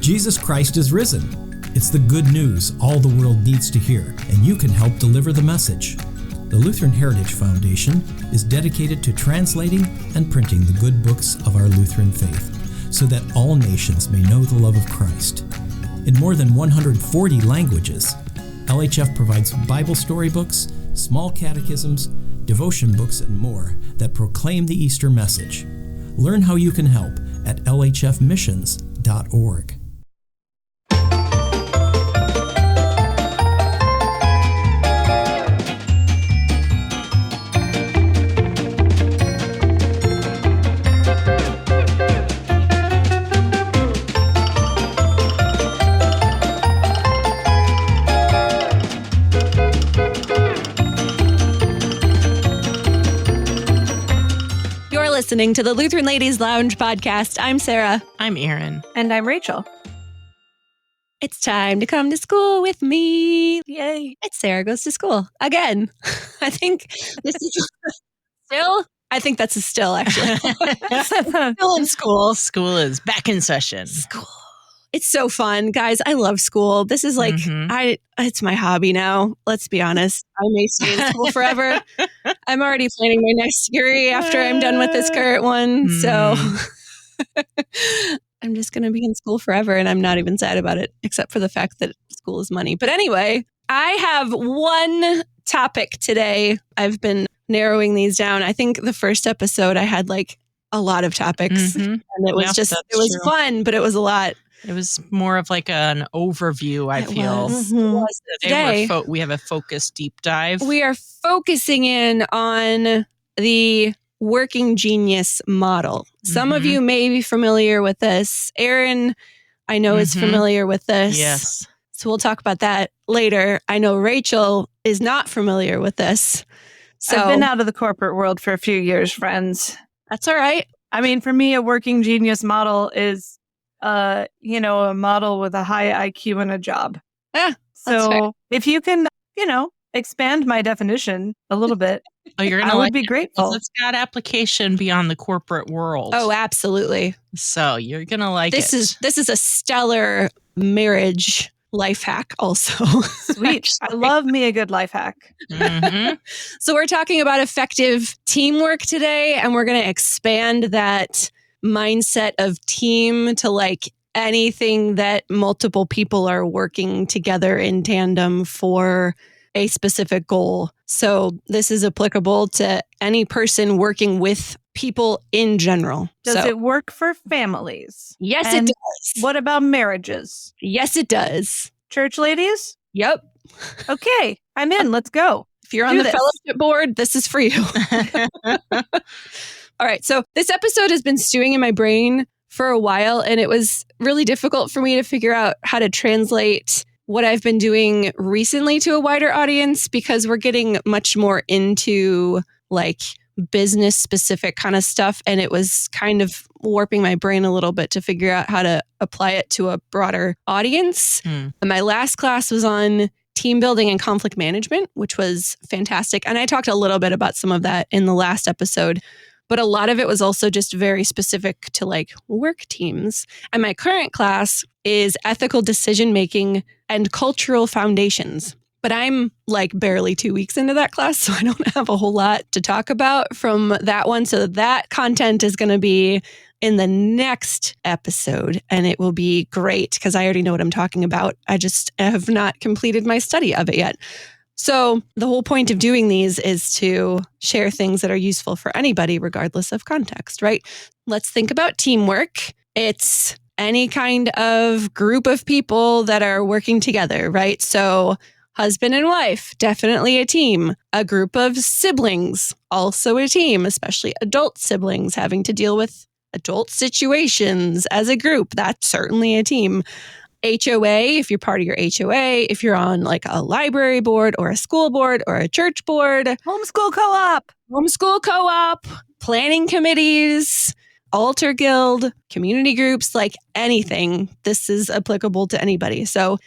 Jesus Christ is risen. It's the good news all the world needs to hear, and you can help deliver the message. The Lutheran Heritage Foundation is dedicated to translating and printing the good books of our Lutheran faith, so that all nations may know the love of Christ. In more than 140 languages, LHF provides Bible storybooks, small catechisms, devotion books, and more that proclaim the Easter message. Learn how you can help at lhfmissions.org. Listening to the Lutheran Ladies Lounge podcast. I'm Sarah. I'm Erin. And I'm Rachel. It's time to come to school with me. Yay. It's Sarah Goes to School again. I think this is still, I think that's a still actually. Still in school. School is back in session. School. It's so fun, guys. I love school. This is like, it's my hobby now. Let's be honest. I may stay in school forever. I'm already planning my next degree after I'm done with this current one. So I'm just going to be in school forever. And I'm not even sad about it, except for the fact that school is money. But anyway, I have one topic today. I've been narrowing these down. I think the first episode I had like a lot of topics and it was it was fun, but it was a lot. It was more of like an overview, I feel. Today, we have a focused deep dive. We are focusing in on the working genius model. Some of you may be familiar with this. Erin, I know, is familiar with this. Yes. So we'll talk about that later. I know Rachel is not familiar with this. So I've been out of the corporate world for a few years, friends. That's all right. I mean, for me, a working genius model is a model with a high IQ and a job. Yeah. So if you can, expand my definition a little bit, I would be grateful. It's got application beyond the corporate world. Oh, absolutely. So you're going to like this it. This is a stellar marriage life hack also. Sweet. I love me a good life hack. So we're talking about effective teamwork today, and we're going to expand that mindset of team to like anything that multiple people are working together in tandem for a specific goal. So this is applicable to any person working with people in general. Does it work for families? Yes, it does. What about marriages? Yes, it does. Church ladies? Yep. Okay, I'm in. Let's go. If you're on the fellowship board, this is for you. All right. So this episode has been stewing in my brain for a while, and it was really difficult for me to figure out how to translate what I've been doing recently to a wider audience, because we're getting much more into like business specific kind of stuff. And it was kind of warping my brain a little bit to figure out how to apply it to a broader audience. And my last class was on team building and conflict management, which was fantastic. And I talked a little bit about some of that in the last episode. But a lot of it was also just very specific to like work teams. And my current class is ethical decision-making and cultural foundations. But I'm like barely 2 weeks into that class, so I don't have a whole lot to talk about from that one. So that content is going to be in the next episode, and it will be great because I already know what I'm talking about. I just have not completed my study of it yet. So the whole point of doing these is to share things that are useful for anybody, regardless of context, right? Let's think about teamwork. It's any kind of group of people that are working together, right? So husband and wife, definitely a team. A group of siblings, also a team, especially adult siblings having to deal with adult situations as a group. That's certainly a team. HOA, if you're part of your HOA, if you're on like a library board or a school board or a church board. Homeschool co-op, planning committees, altar guild, community groups, like anything. This is applicable to anybody. So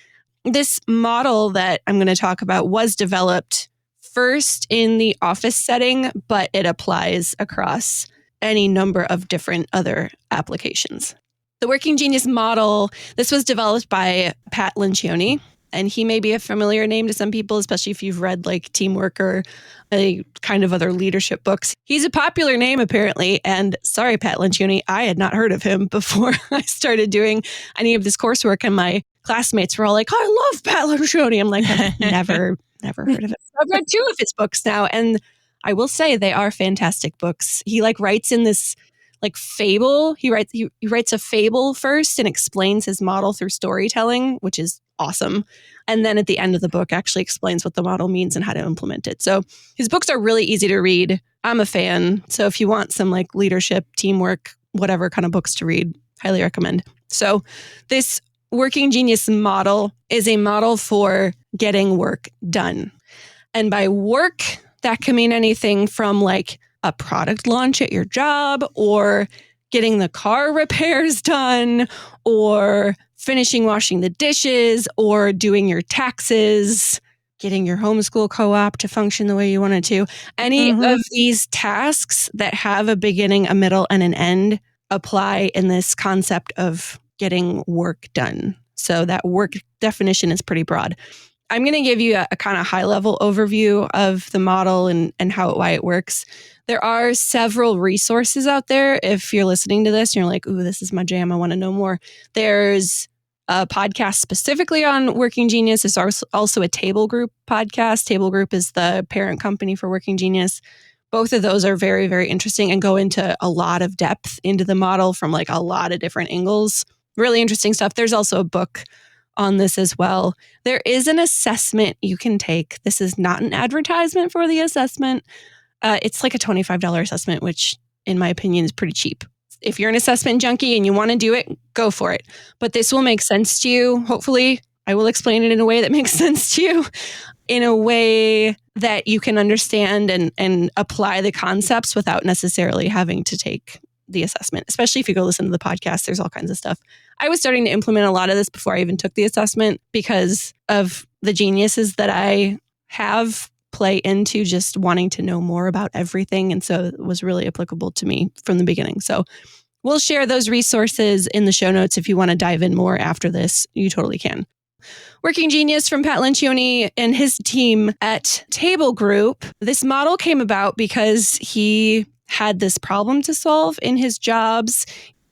this model that I'm going to talk about was developed first in the office setting, but it applies across any number of different other applications. The working genius model, this was developed by Pat Lencioni, and he may be a familiar name to some people, especially if you've read like Teamwork or a kind of other leadership books. He's a popular name apparently, and sorry, Pat Lencioni, I had not heard of him before I started doing any of this coursework, and my classmates were all like, I love Pat Lencioni. I'm like, I've never heard of it. I've read 2 of his books now, and I will say they are fantastic books. He like writes in this like fable. He writes a fable first and explains his model through storytelling, which is awesome. And then at the end of the book actually explains what the model means and how to implement it. So his books are really easy to read. I'm a fan. So if you want some like leadership, teamwork, whatever kind of books to read, highly recommend. So this working genius model is a model for getting work done. And by work, that can mean anything from like a product launch at your job, or getting the car repairs done, or finishing washing the dishes, or doing your taxes, getting your homeschool co-op to function the way you want it to. Any of these tasks that have a beginning, a middle, and an end apply in this concept of getting work done. So that work definition is pretty broad. I'm going to give you a kind of high-level overview of the model and why it works. There are several resources out there. If you're listening to this and you're like, ooh, this is my jam, I want to know more. There's a podcast specifically on Working Genius. There's also a Table Group podcast. Table Group is the parent company for Working Genius. Both of those are very, very interesting and go into a lot of depth into the model from like a lot of different angles. Really interesting stuff. There's also a book on this as well. There is an assessment you can take. This is not an advertisement for the assessment. It's like a $25 assessment, which in my opinion is pretty cheap. If you're an assessment junkie and you want to do it, go for it. But this will make sense to you. Hopefully, I will explain it in a way that makes sense to you, in a way that you can understand and apply the concepts without necessarily having to take the assessment, especially if you go listen to the podcast. There's all kinds of stuff. I was starting to implement a lot of this before I even took the assessment because of the geniuses that I have play into just wanting to know more about everything. And so it was really applicable to me from the beginning. So we'll share those resources in the show notes. If you want to dive in more after this, you totally can. Working Genius from Pat Lencioni and his team at Table Group. This model came about because he had this problem to solve in his jobs.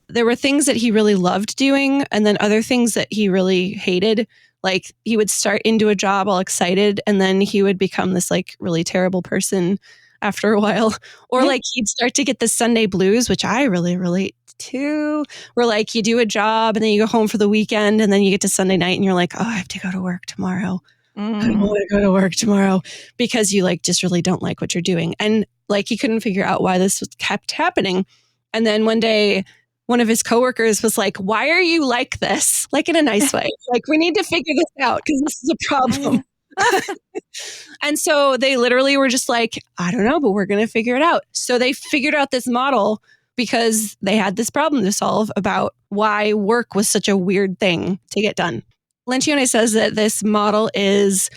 There were things that he really loved doing, and then other things that he really hated. Like he would start into a job all excited, and then he would become this like really terrible person after a while. Or like he'd start to get the Sunday blues, which I really relate to, where like you do a job and then you go home for the weekend, and then you get to Sunday night and you're like, oh, I have to go to work tomorrow. I don't want to go to work tomorrow, because you like just really don't like what you're doing. And like he couldn't figure out why this kept happening. And then one day, one of his coworkers was like, why are you like this? Like in a nice way. Like, we need to figure this out because this is a problem. And so they literally were just like, I don't know, but we're going to figure it out. So they figured out this model because they had this problem to solve about why work was such a weird thing to get done. Lencioni says that this model is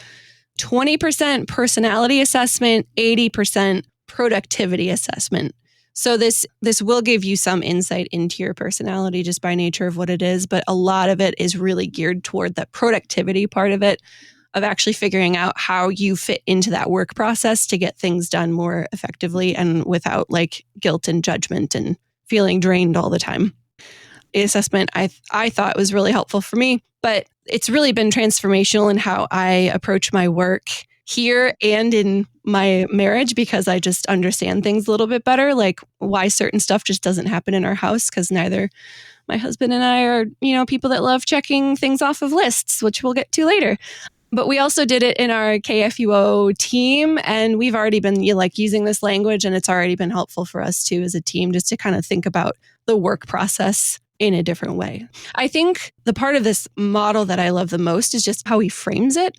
20% personality assessment, 80% productivity assessment. So this will give you some insight into your personality just by nature of what it is, but a lot of it is really geared toward the productivity part of it, of actually figuring out how you fit into that work process to get things done more effectively and without like guilt and judgment and feeling drained all the time. The assessment I thought was really helpful for me, but it's really been transformational in how I approach my work here and in my marriage, because I just understand things a little bit better, like why certain stuff just doesn't happen in our house, because neither my husband and I are, people that love checking things off of lists, which we'll get to later. But we also did it in our KFUO team, and we've already been using this language, and it's already been helpful for us too as a team, just to kind of think about the work process in a different way. I think the part of this model that I love the most is just how he frames it.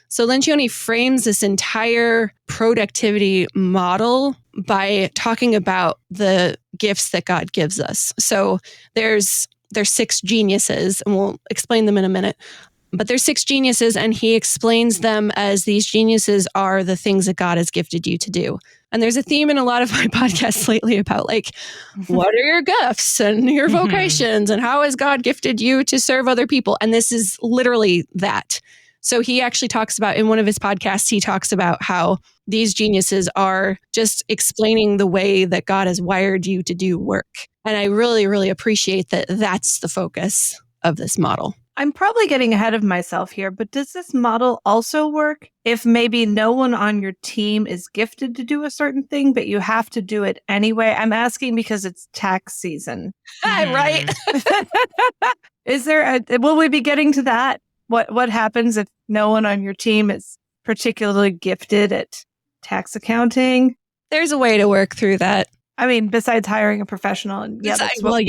So Lencioni frames this entire productivity model by talking about the gifts that God gives us. So there's 6 geniuses, and we'll explain them in a minute. But there's 6 geniuses, and he explains them as these geniuses are the things that God has gifted you to do. And there's a theme in a lot of my podcasts lately about like, what are your gifts and your vocations and how has God gifted you to serve other people? And this is literally that. So he actually talks about, in one of his podcasts, he talks about how these geniuses are just explaining the way that God has wired you to do work. And I really, really appreciate that that's the focus of this model. I'm probably getting ahead of myself here, but does this model also work if maybe no one on your team is gifted to do a certain thing, but you have to do it anyway? I'm asking because it's tax season. Right? Will we be getting to that? What happens if no one on your team is particularly gifted at tax accounting? There's a way to work through that. I mean, besides hiring a professional, and Yes, actually,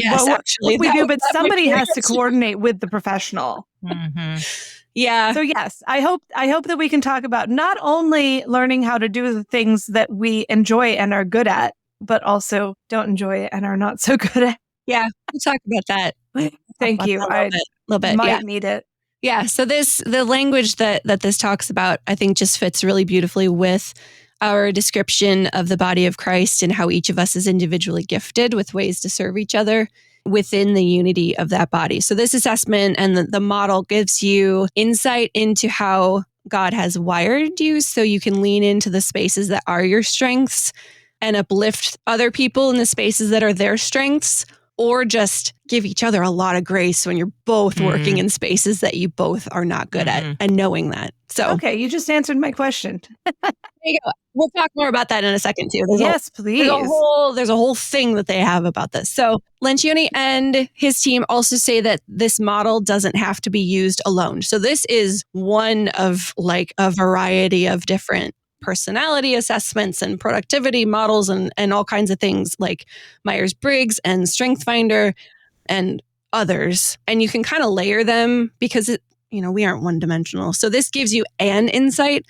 we do, but somebody has to coordinate with the professional. Yeah. So yes, I hope that we can talk about not only learning how to do the things that we enjoy and are good at, but also don't enjoy and are not so good at. Yeah, we'll talk about that. Thank you. A little bit. Might need it. Yeah. So the language that this talks about, I think, just fits really beautifully with our description of the body of Christ and how each of us is individually gifted with ways to serve each other within the unity of that body. So this assessment and the model gives you insight into how God has wired you so you can lean into the spaces that are your strengths and uplift other people in the spaces that are their strengths, or just give each other a lot of grace when you're both working in spaces that you both are not good at and knowing that. So, okay, you just answered my question. There you go. We'll talk more about that in a second too. Please. There's a whole thing that they have about this. So Lencioni and his team also say that this model doesn't have to be used alone. So this is one of like a variety of different personality assessments and productivity models and all kinds of things like Myers-Briggs and StrengthsFinder and others. And you can kind of layer them because we aren't one dimensional. So this gives you an insight,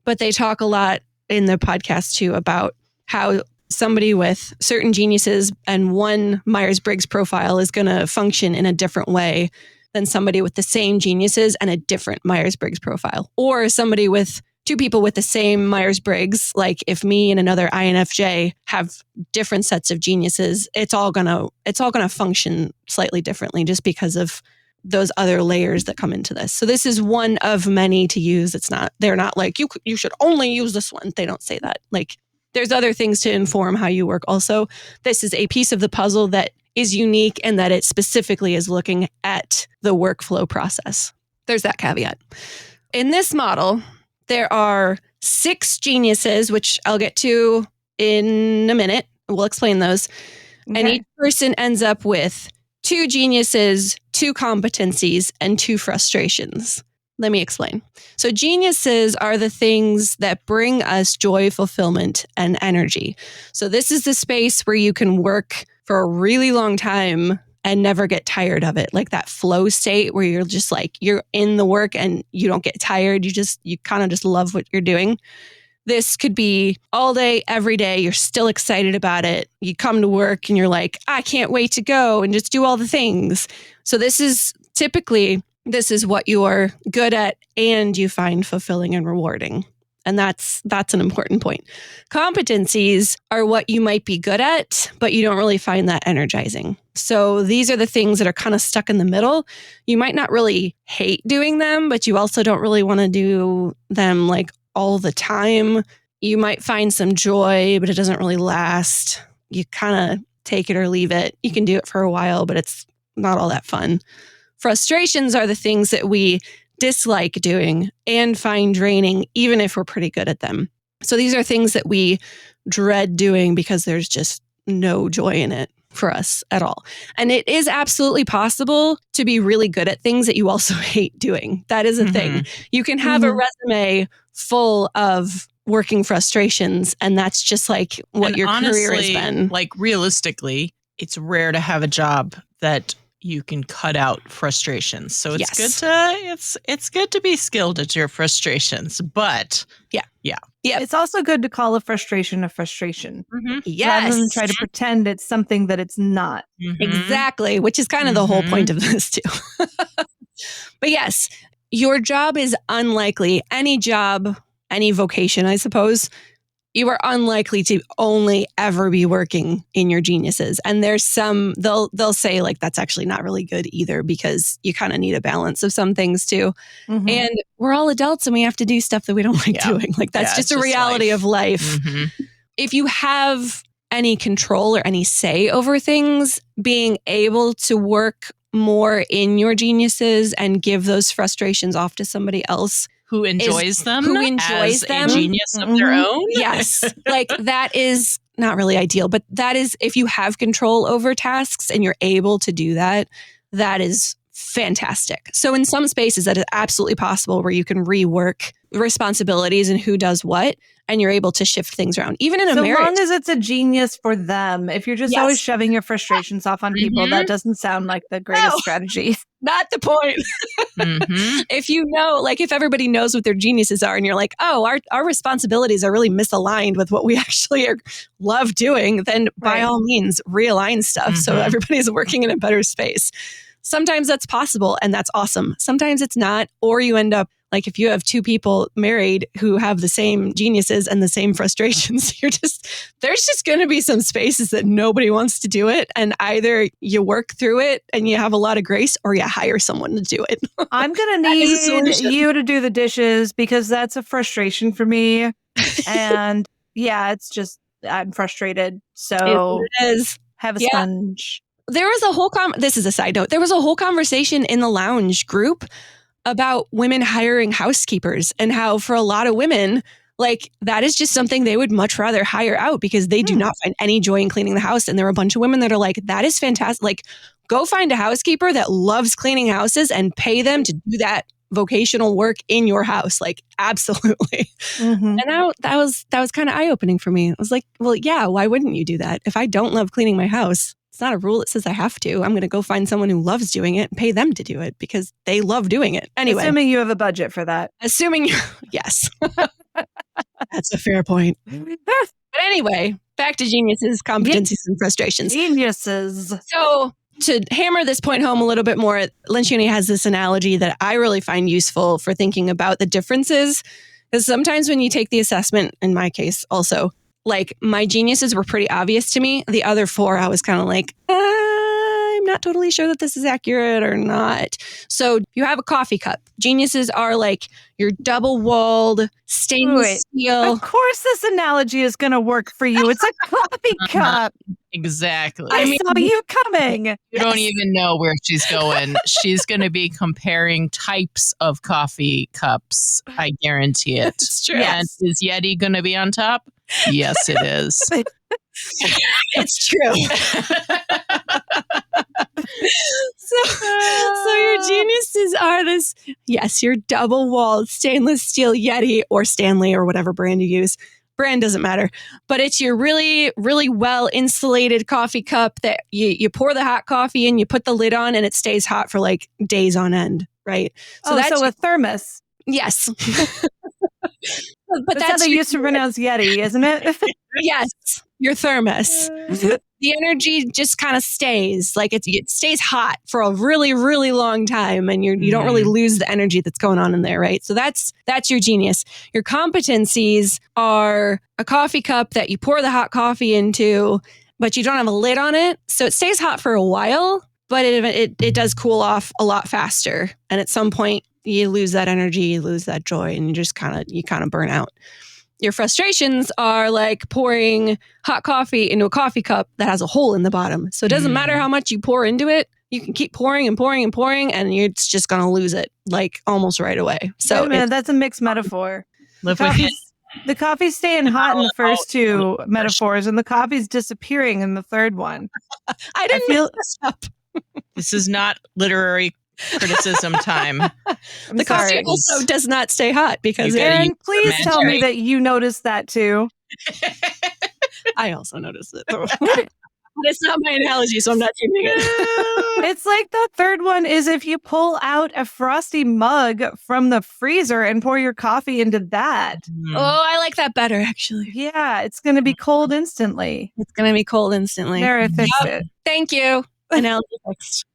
but they talk a lot in the podcast too about how somebody with certain geniuses and one Myers-Briggs profile is going to function in a different way than somebody with the same geniuses and a different Myers-Briggs profile, or somebody with two people with the same Myers-Briggs. Like if me and another INFJ have different sets of geniuses, it's all gonna function slightly differently just because of those other layers that come into this. So this is one of many to use. They're not like you should only use this one. They don't say that. Like there's other things to inform how you work also. This is a piece of the puzzle that is unique and that it specifically is looking at the workflow process. There's that caveat. In this model, there are 6 geniuses, which I'll get to in a minute. We'll explain those. Okay. And each person ends up with 2 geniuses, 2 competencies, and 2 frustrations. Let me explain. So geniuses are the things that bring us joy, fulfillment, and energy. So this is the space where you can work for a really long time and never get tired of it. Like that flow state where you're just like, you're in the work and you don't get tired. You kind of just love what you're doing. This could be all day, every day. You're still excited about it. You come to work and you're like, I can't wait to go and just do all the things. So this is what you're good at and you find fulfilling and rewarding. And that's an important point. Competencies are what you might be good at, but you don't really find that energizing. So these are the things that are kind of stuck in the middle. You might not really hate doing them, but you also don't really want to do them like all the time. You might find some joy, but it doesn't really last. You kind of take it or leave it. You can do it for a while, but it's not all that fun. Frustrations are the things that we dislike doing and find draining, even if we're pretty good at them. So these are things that we dread doing because there's just no joy in it for us at all. And it is absolutely possible to be really good at things that you also hate doing. That is a thing. You can have a resume full of working frustrations, and that's just like what your career has been. Like realistically, it's rare to have a job that you can cut out frustrations. So it's good to be skilled at your frustrations, but yeah. It's also good to call a frustration a frustration. Yes. Rather than try to pretend it's something that it's not. Exactly, which is kind of the whole point of this too. But yes, your job is unlikely. Any job, any vocation, I suppose, you are unlikely to only ever be working in your geniuses. And there's some, they'll say like, that's actually not really good either, because you kind of need a balance of some things too. Mm-hmm. And we're all adults and we have to do stuff that we don't like doing. Like that's just a reality of life. Mm-hmm. If you have any control or any say over things, being able to work more in your geniuses and give those frustrations off to somebody else who enjoys them, as a genius of their own. Yes. Like that is not really ideal, but that is, if you have control over tasks and you're able to do that, that is fantastic. So in some spaces that is absolutely possible where you can rework responsibilities and who does what, and you're able to shift things around, even in a marriage. So long as it's a genius for them. If you're just always shoving your frustrations off on people, that doesn't sound like the greatest strategy. Not the point. If you know, like if everybody knows what their geniuses are and you're like, oh, our responsibilities are really misaligned with what we actually love doing, then by all means realign stuff so everybody's working in a better space. Sometimes that's possible and that's awesome. Sometimes it's not, or you end up like if you have two people married who have the same geniuses and the same frustrations, there's just going to be some spaces that nobody wants to do it. And either you work through it and you have a lot of grace, or you hire someone to do it. I'm going to need you to do the dishes because that's a frustration for me. And it's just, I'm frustrated. So it is. Have a sponge. There was a whole this is a side note. There was a whole conversation in the lounge group about women hiring housekeepers and how for a lot of women, like that is just something they would much rather hire out because they do not find any joy in cleaning the house. And there are a bunch of women that are like, that is fantastic. Like go find a housekeeper that loves cleaning houses and pay them to do that vocational work in your house. Like absolutely. And that was kind of eye-opening for me. I was like, well, yeah, why wouldn't you do that? If I don't love cleaning my house, it's not a rule that says I have to. I'm going to go find someone who loves doing it and pay them to do it because they love doing it. Anyway. Assuming you have a budget for that. Yes. That's a fair point. But anyway, back to geniuses, competencies, and frustrations. Geniuses. So to hammer this point home a little bit more, Lencioni has this analogy that I really find useful for thinking about the differences. Because sometimes when you take the assessment, in my case also, like my geniuses were pretty obvious to me. The other four, I was kind of like, I'm not totally sure that this is accurate or not. So you have a coffee cup. Geniuses are like your double-walled stainless steel. Of course this analogy is going to work for you. It's a coffee cup. Exactly. I saw you coming. You don't even know where she's going. She's going to be comparing types of coffee cups. I guarantee it. It's true. And is Yeti going to be on top? Yes, it is. It's true. So your geniuses are this, yes, your double-walled stainless steel Yeti or Stanley or whatever brand you use. Brand doesn't matter. But it's your really, really well-insulated coffee cup that you pour the hot coffee in, you put the lid on, and it stays hot for like days on end, right? So that's a thermos. Yes. But that's how they used to pronounce Yeti, isn't it? Yes, your thermos. The energy just kind of stays, like it stays hot for a really, really long time, and you don't really lose the energy that's going on in there, right? So that's your genius. Your competencies are a coffee cup that you pour the hot coffee into, but you don't have a lid on it, so it stays hot for a while, but it does cool off a lot faster, and at some point you lose that energy, you lose that joy, and you kind of burn out. Your frustrations are like pouring hot coffee into a coffee cup that has a hole in the bottom. So it doesn't matter how much you pour into it. You can keep pouring and pouring and pouring, and it's just going to lose it like almost right away. So wait a minute, that's a mixed metaphor. Live with it. The coffee's staying hot in the first two metaphors, and the coffee's disappearing in the third one. I didn't make this up. This is not literary criticism time. The coffee also does not stay hot because Erin, please tell me that you noticed that too. I also noticed it. But it's not my analogy, so I'm not changing it. It's like the third one is if you pull out a frosty mug from the freezer and pour your coffee into that. Oh, I like that better, actually. Yeah, it's going to be cold instantly. It's going to be cold instantly. There, I fixed it. Thank you. Analogy fixed.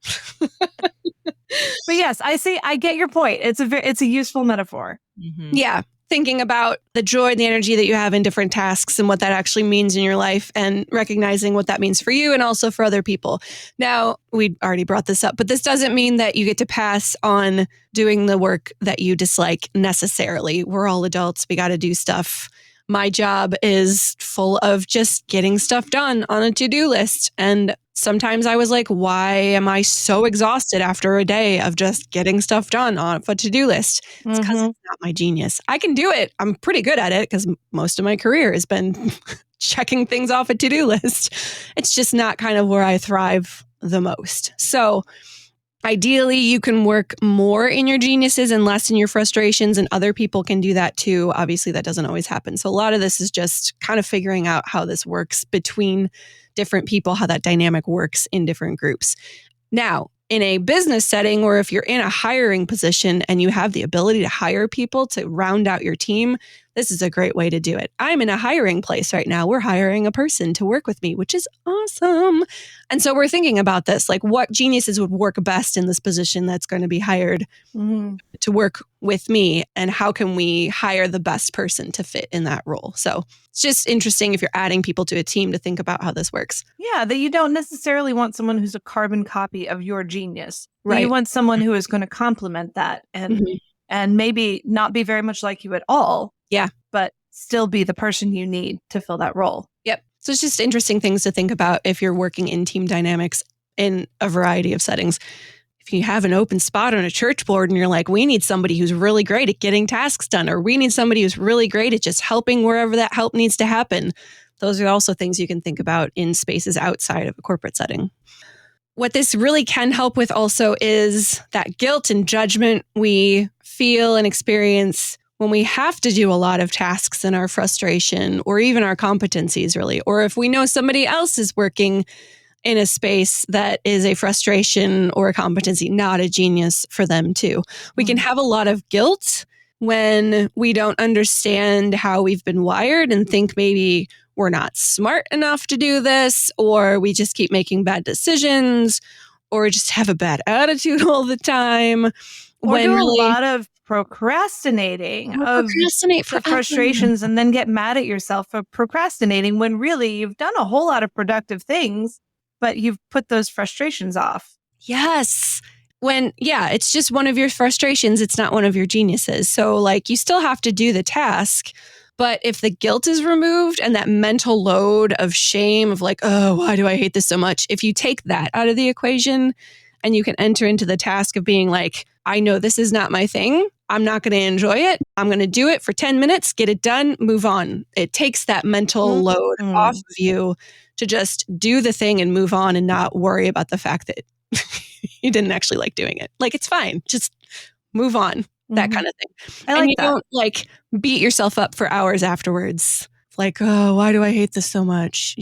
But yes, I get your point. It's a useful metaphor. Yeah. thinking about the joy and the energy that you have in different tasks and what that actually means in your life and recognizing what that means for you and also for other people. Now, we already brought this up, but this doesn't mean that you get to pass on doing the work that you dislike necessarily. We're all adults. We got to do stuff. My job is full of just getting stuff done on a to-do list. And sometimes I was like, why am I so exhausted after a day of just getting stuff done on a to-do list? It's because it's not my genius. I can do it. I'm pretty good at it because most of my career has been checking things off a to-do list. It's just not kind of where I thrive the most. So ideally, you can work more in your geniuses and less in your frustrations, and other people can do that too. Obviously, that doesn't always happen. So a lot of this is just kind of figuring out how this works between different people, how that dynamic works in different groups. Now, in a business setting, or if you're in a hiring position and you have the ability to hire people to round out your team, this is a great way to do it. I'm in a hiring place right now. We're hiring a person to work with me, which is awesome. And so we're thinking about this, like what geniuses would work best in this position that's going to be hired to work with me, and how can we hire the best person to fit in that role? So it's just interesting if you're adding people to a team to think about how this works. Yeah, that you don't necessarily want someone who's a carbon copy of your genius. Right. You want someone who is going to complement that and maybe not be very much like you at all. Yeah. But still be the person you need to fill that role. Yep. So it's just interesting things to think about if you're working in team dynamics in a variety of settings. If you have an open spot on a church board and you're like, we need somebody who's really great at getting tasks done, or we need somebody who's really great at just helping wherever that help needs to happen. Those are also things you can think about in spaces outside of a corporate setting. What this really can help with also is that guilt and judgment we feel and experience when we have to do a lot of tasks in our frustration or even our competencies, really, or if we know somebody else is working in a space that is a frustration or a competency, not a genius for them too. We can have a lot of guilt when we don't understand how we've been wired and think maybe we're not smart enough to do this, or we just keep making bad decisions, or just have a bad attitude all the time. Or do a lot of procrastinating of the frustrations and then get mad at yourself for procrastinating when really you've done a whole lot of productive things, but you've put those frustrations off. Yes. It's just one of your frustrations. It's not one of your geniuses. So like you still have to do the task, but if the guilt is removed and that mental load of shame of like, oh, why do I hate this so much? If you take that out of the equation and you can enter into the task of being like, I know this is not my thing. I'm not going to enjoy it. I'm going to do it for 10 minutes, get it done, move on. It takes that mental load off of you to just do the thing and move on and not worry about the fact that you didn't actually like doing it. Like, it's fine. Just move on. That kind of thing. I like you don't like beat yourself up for hours afterwards. Like, oh, why do I hate this so much?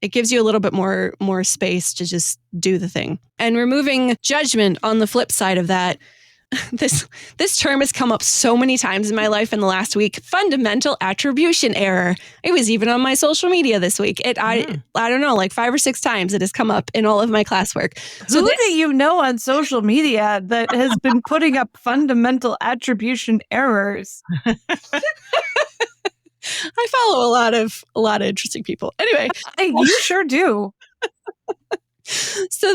It gives you a little bit more space to just do the thing. And removing judgment on the flip side of that, this term has come up so many times in my life in the last week. Fundamental attribution error. It was even on my social media this week. I don't know, like 5 or 6 times it has come up in all of my classwork. So who do you know on social media that has been putting up fundamental attribution errors? I follow a lot of interesting people. Anyway, you sure do. So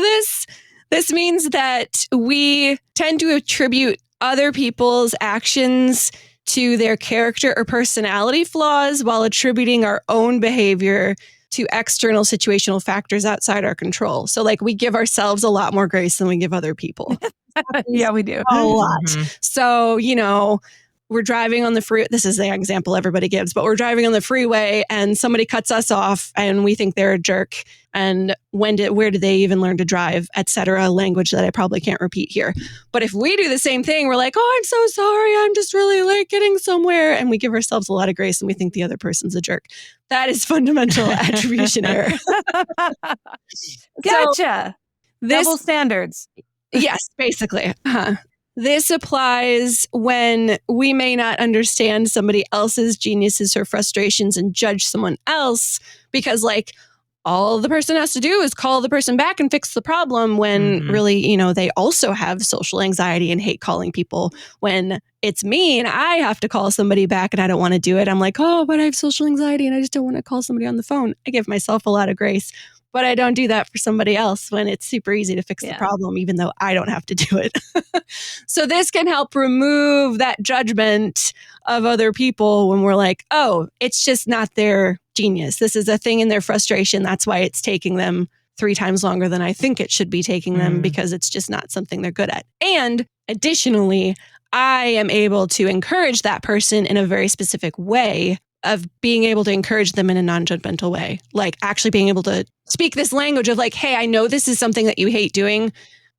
this means that we tend to attribute other people's actions to their character or personality flaws while attributing our own behavior to external situational factors outside our control. So like we give ourselves a lot more grace than we give other people. Yeah, we do. A lot. So, we're driving on the freeway. This is the example everybody gives, but we're driving on the freeway and somebody cuts us off and we think they're a jerk. And where did they even learn to drive, et cetera, language that I probably can't repeat here. But if we do the same thing, we're like, oh, I'm so sorry. I'm just really late getting somewhere. And we give ourselves a lot of grace and we think the other person's a jerk. That is fundamental attribution error. Gotcha. Double standards. Yes, basically. This applies when we may not understand somebody else's geniuses or frustrations and judge someone else because like all the person has to do is call the person back and fix the problem when really, they also have social anxiety and hate calling people. When it's me and I have to call somebody back and I don't want to do it, I'm like, oh, but I have social anxiety and I just don't want to call somebody on the phone. I give myself a lot of grace, but I don't do that for somebody else when it's super easy to fix the problem, even though I don't have to do it. So this can help remove that judgment of other people when we're like, oh, it's just not their genius. This is a thing in their frustration. That's why it's taking them 3 times longer than I think it should be taking them, because it's just not something they're good at. And additionally, I am able to encourage that person in a very specific way of being able to encourage them in a non-judgmental way. Like actually being able to speak this language of like, hey, I know this is something that you hate doing,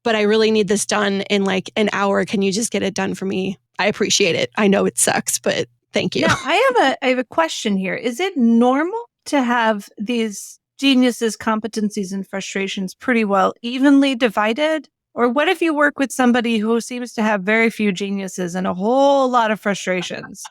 but I really need this done in like an hour. Can you just get it done for me? I appreciate it. I know it sucks, but thank you. Now, I have a question here. Is it normal to have these geniuses, competencies, and frustrations pretty well evenly divided? Or what if you work with somebody who seems to have very few geniuses and a whole lot of frustrations?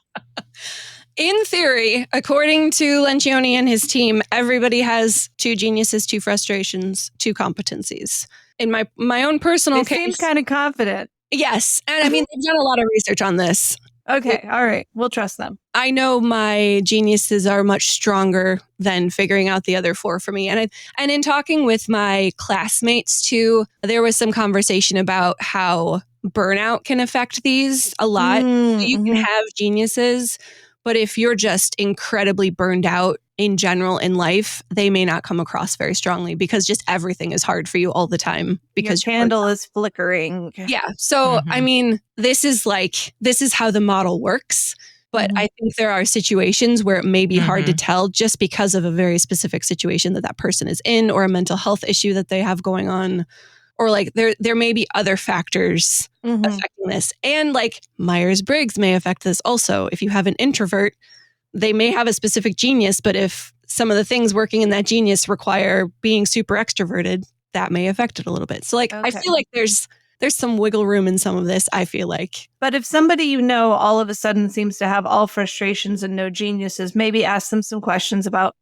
In theory, according to Lencioni and his team, everybody has 2 geniuses, 2 frustrations, 2 competencies. In my own personal case, seem kind of confident. Yes. And I mean, they've done a lot of research on this. Okay. All right. We'll trust them. I know my geniuses are much stronger than figuring out the other 4 for me. And in talking with my classmates too, there was some conversation about how burnout can affect these a lot. So you can have geniuses, but if you're just incredibly burned out in general in life, they may not come across very strongly because just everything is hard for you all the time because your candle is flickering. Yeah. So, I mean, this is how the model works. But I think there are situations where it may be hard to tell just because of a very specific situation that person is in, or a mental health issue that they have going on. Or like there may be other factors affecting this. And like Myers-Briggs may affect this also. If you have an introvert, they may have a specific genius, but if some of the things working in that genius require being super extroverted, that may affect it a little bit. So like, I feel like there's some wiggle room in some of this, I feel like. But if somebody all of a sudden seems to have all frustrations and no geniuses, maybe ask them some questions about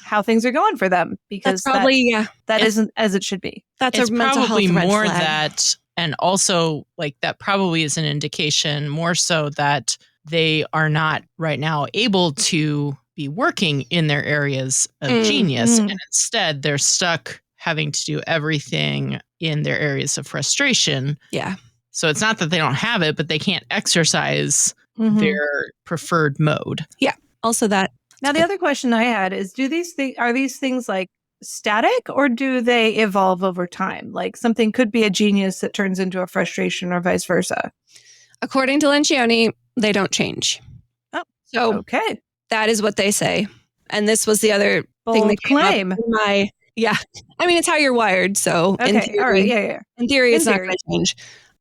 how things are going for them, because that's probably, that isn't as it should be. That's a mental health red more flag. That, and also like that probably is an indication more so that they are not right now able to be working in their areas of genius. And instead they're stuck having to do everything in their areas of frustration. Yeah. So it's not that they don't have it, but they can't exercise their preferred mode. Yeah. Also that. Now, the other question I had is, are these things like static, or do they evolve over time? Like something could be a genius that turns into a frustration, or vice versa. According to Lencioni, they don't change. Oh, so okay. That is what they say. And this was the other thing that came claim. up in my, I mean, it's how you're wired. So in theory, all right, in theory, it's not going to change.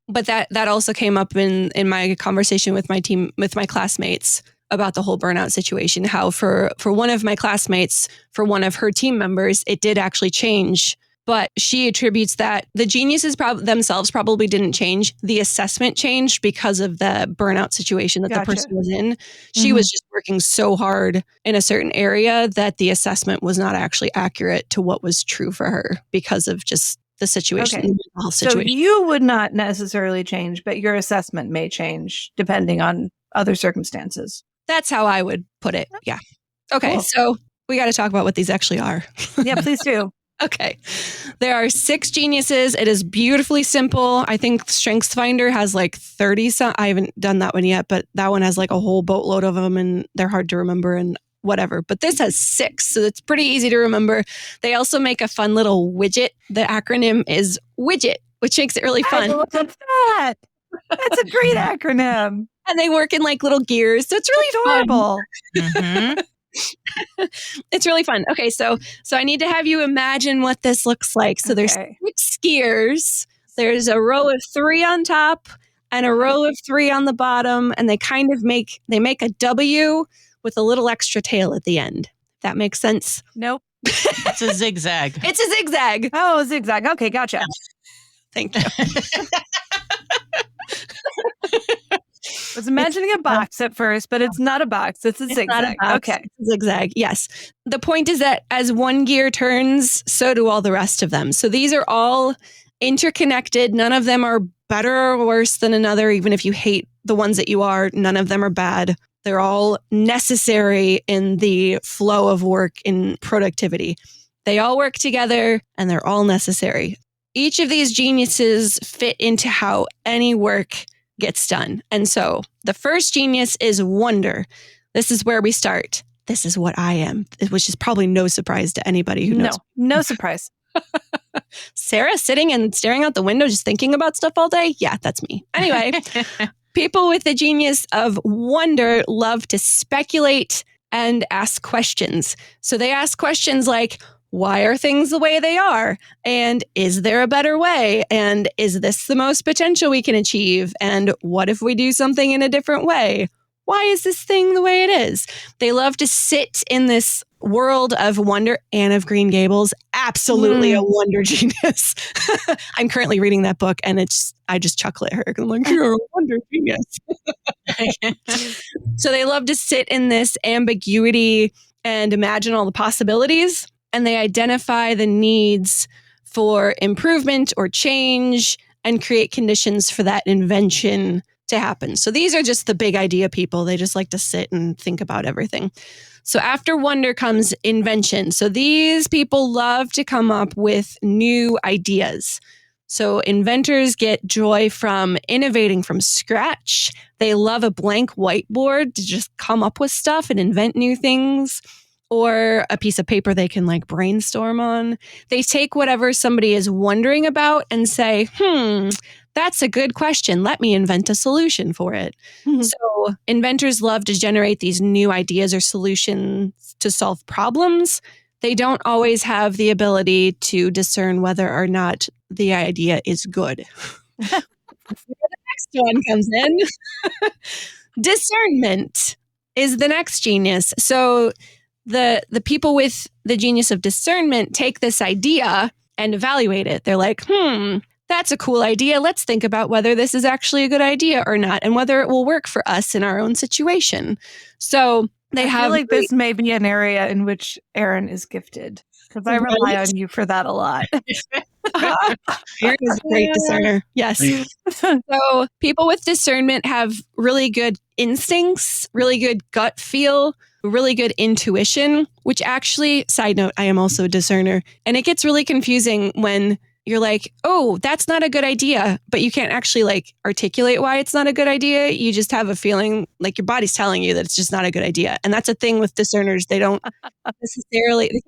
But that also came up in my conversation with my team, with my classmates, about the whole burnout situation, how for one of my classmates, for one of her team members, it did actually change. But she attributes that the geniuses themselves probably didn't change. The assessment changed because of the burnout situation that the person was in. She was just working so hard in a certain area that the assessment was not actually accurate to what was true for her because of just the situation. Okay. The mental health situation. So you would not necessarily change, but your assessment may change depending on other circumstances. That's how I would put it. Yeah. Okay. Cool. So we got to talk about what these actually are. Yeah, please do. Okay. There are 6 geniuses. It is beautifully simple. I think StrengthsFinder has like 30 some. I haven't done that one yet, but that one has like a whole boatload of them and they're hard to remember and whatever. But this has 6, so it's pretty easy to remember. They also make a fun little widget. The acronym is WIDGET, which makes it really fun. I love that. That's a great acronym. And they work in like little gears. So it's really adorable. It's really fun. Okay, so I need to have you imagine what this looks like. So there's 6 gears. There's a row of 3 on top and a row of 3 on the bottom, and they kind of make a W with a little extra tail at the end. If that makes sense? Nope. It's a zigzag. It's a zigzag. Oh, zigzag. Okay, gotcha. Thank you. was imagining a box at first, but it's not a box. It's a It's zigzag. not a box, Okay. it's a zigzag, yes. The point is that as one gear turns, so do all the rest of them. So these are all interconnected. None of them are better or worse than another. Even if you hate the ones that you are, none of them are bad. They're all necessary in the flow of work in productivity. They all work together and they're all necessary. Each of these geniuses fit into how any work gets done. And so the first genius is wonder. This is where we start. This is what I am, which is probably no surprise to anybody who knows. No surprise. Sarah sitting and staring out the window, just thinking about stuff all day. Yeah, that's me. Anyway, people with the genius of wonder love to speculate and ask questions. So they ask questions like, why are things the way they are? And is there a better way? And is this the most potential we can achieve? And what if we do something in a different way? Why is this thing the way it is? They love to sit in this world of wonder. Anne of Green Gables, absolutely a wonder genius. I'm currently reading that book and I just chuckle at her. I'm like, you're a wonder genius. So they love to sit in this ambiguity and imagine all the possibilities. And they identify the needs for improvement or change and create conditions for that invention to happen. So these are just the big idea people. They just like to sit and think about everything. So after wonder comes invention. So these people love to come up with new ideas. So inventors get joy from innovating from scratch. They love a blank whiteboard to just come up with stuff and invent new things. Or a piece of paper they can like brainstorm on. They take whatever somebody is wondering about and say, that's a good question. Let me invent a solution for it. So inventors love to generate these new ideas or solutions to solve problems. They don't always have the ability to discern whether or not the idea is good. The next one comes in. Discernment is the next genius. So the people with the genius of discernment take this idea and evaluate it. They're like, that's a cool idea. Let's think about whether this is actually a good idea or not and whether it will work for us in our own situation. So I feel like this may be an area in which Erin is gifted because I rely on you for that a lot. Erin is a great discerner. Yes. So people with discernment have really good instincts, really good gut feel, really good intuition, which actually, side note, I am also a discerner. And it gets really confusing when you're like, oh, that's not a good idea, but you can't actually like articulate why it's not a good idea. You just have a feeling like your body's telling you that it's just not a good idea. And that's a thing with discerners. They can't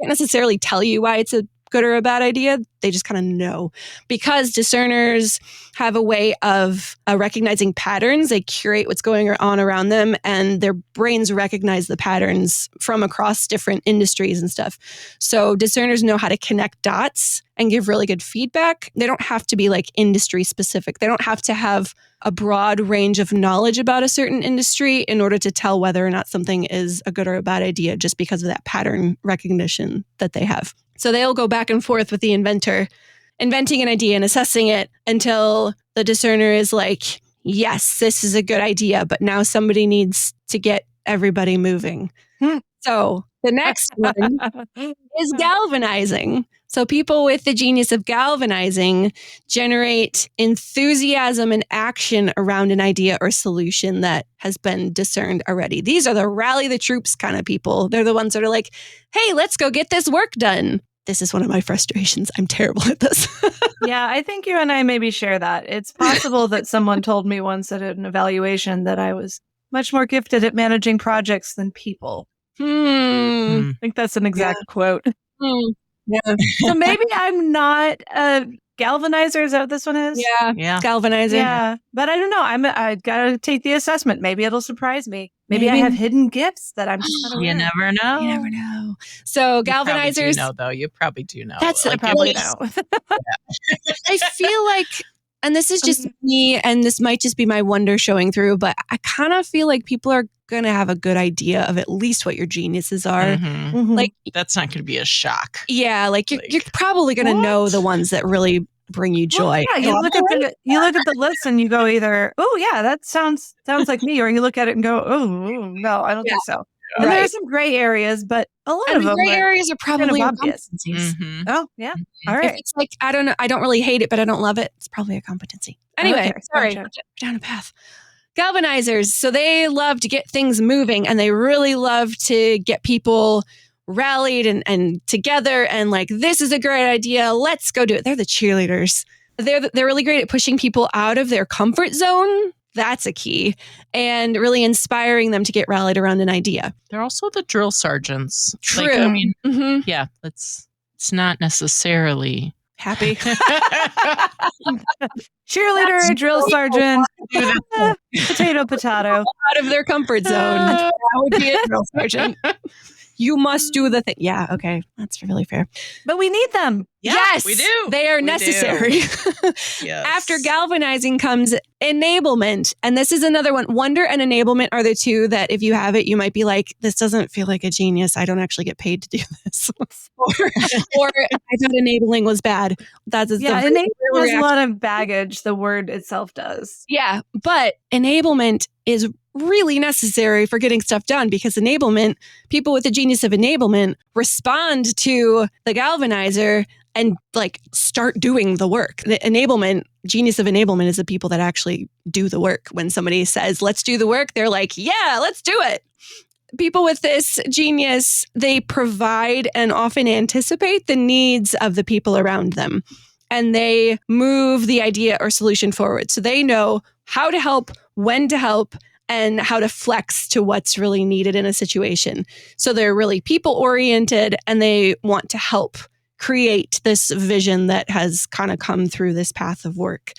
necessarily tell you why it's a good or a bad idea. They just kind of know because discerners have a way of recognizing patterns. They curate what's going on around them and their brains recognize the patterns from across different industries and stuff. So discerners know how to connect dots and give really good feedback. They don't have to be like industry specific. They don't have to have a broad range of knowledge about a certain industry in order to tell whether or not something is a good or a bad idea just because of that pattern recognition that they have. So they'll go back and forth with the inventor, inventing an idea and assessing it until the discerner is like, yes, this is a good idea, but now somebody needs to get everybody moving. So the next one is galvanizing. So people with the genius of galvanizing generate enthusiasm and action around an idea or solution that has been discerned already. These are the rally the troops kind of people. They're the ones that are like, hey, let's go get this work done. This is one of my frustrations. I'm terrible at this. Yeah, I think you and I maybe share that. It's possible that someone told me once at an evaluation that I was much more gifted at managing projects than people. I think that's an exact quote. Yeah. So maybe I'm not a galvanizer. Is that what this one is? Yeah. Galvanizer. Yeah. But I don't know. I got to take the assessment. Maybe it'll surprise me. Maybe I have hidden gifts that I'm just You never know. You never know. So galvanizers. You probably do know. That's I probably know. I feel like, and this is just me, and this might just be my wonder showing through, but I kind of feel like people are going to have a good idea of at least what your geniuses are. Like that's not going to be a shock. Yeah, like you're probably going to know the ones that really bring you joy. Well, yeah, you look at the list and you go either, oh yeah, that sounds like me, or you look at it and go, oh no, I don't think so. And there are some gray areas, but a lot of them gray areas are probably kind of obvious. Mm-hmm. Oh yeah, all right. If it's like, I don't know, I don't really hate it, but I don't love it, it's probably a competency. Anyway, Okay, sorry, gotcha. down a path. Galvanizers, so they love to get things moving, and they really love to get people rallied and together, and like, this is a great idea, let's go do it. They're the cheerleaders. They're really great at pushing people out of their comfort zone. That's a key. And really inspiring them to get rallied around an idea. They're also the drill sergeants. True. Like, I mean, Mm-hmm. yeah, it's not necessarily Happy. Cheerleader, drill sergeant, potato. Out of their comfort zone. That would be a drill sergeant. You must do the thing. Yeah, okay. That's really fair. But we need them. Yeah, yes, we do. They are We necessary. Yes. After galvanizing comes enablement. And this is another one. Wonder and enablement are the two that if you have it, you might be like, this doesn't feel like a genius. I don't actually get paid to do this. or I thought enabling was bad. Enabling has a lot of baggage, the word itself does. Yeah, but enablement is really necessary for getting stuff done, because enablement, people with the genius of enablement respond to the galvanizer and like start doing the work. The genius of enablement is the people that actually do the work. When somebody says, let's do the work, they're like, yeah, let's do it. People with this genius, they provide and often anticipate the needs of the people around them. And they move the idea or solution forward. So they know how to help, when to help, and how to flex to what's really needed in a situation. So they're really people-oriented, and they want to help create this vision that has kind of come through this path of work.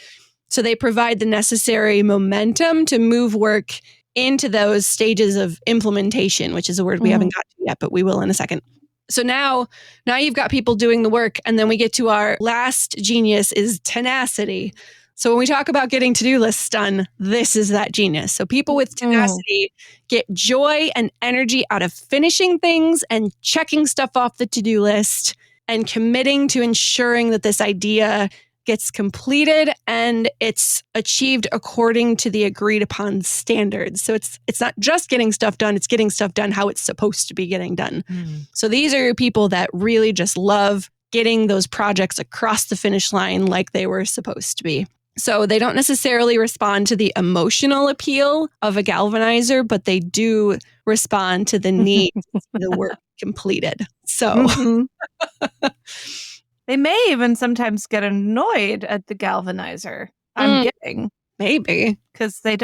So they provide the necessary momentum to move work into those stages of implementation, which is a word we haven't got to yet, but we will in a second. So now you've got people doing the work, and then we get to our last genius is tenacity. So when we talk about getting to-do lists done, this is that genius. So people with tenacity get joy and energy out of finishing things and checking stuff off the to-do list and committing to ensuring that this idea gets completed and it's achieved according to the agreed upon standards. So it's not just getting stuff done, it's getting stuff done how it's supposed to be getting done. So these are people that really just love getting those projects across the finish line like they were supposed to be. So they don't necessarily respond to the emotional appeal of a galvanizer, but they do respond to the need to see the work completed. So they may even sometimes get annoyed at the galvanizer. I'm getting maybe because they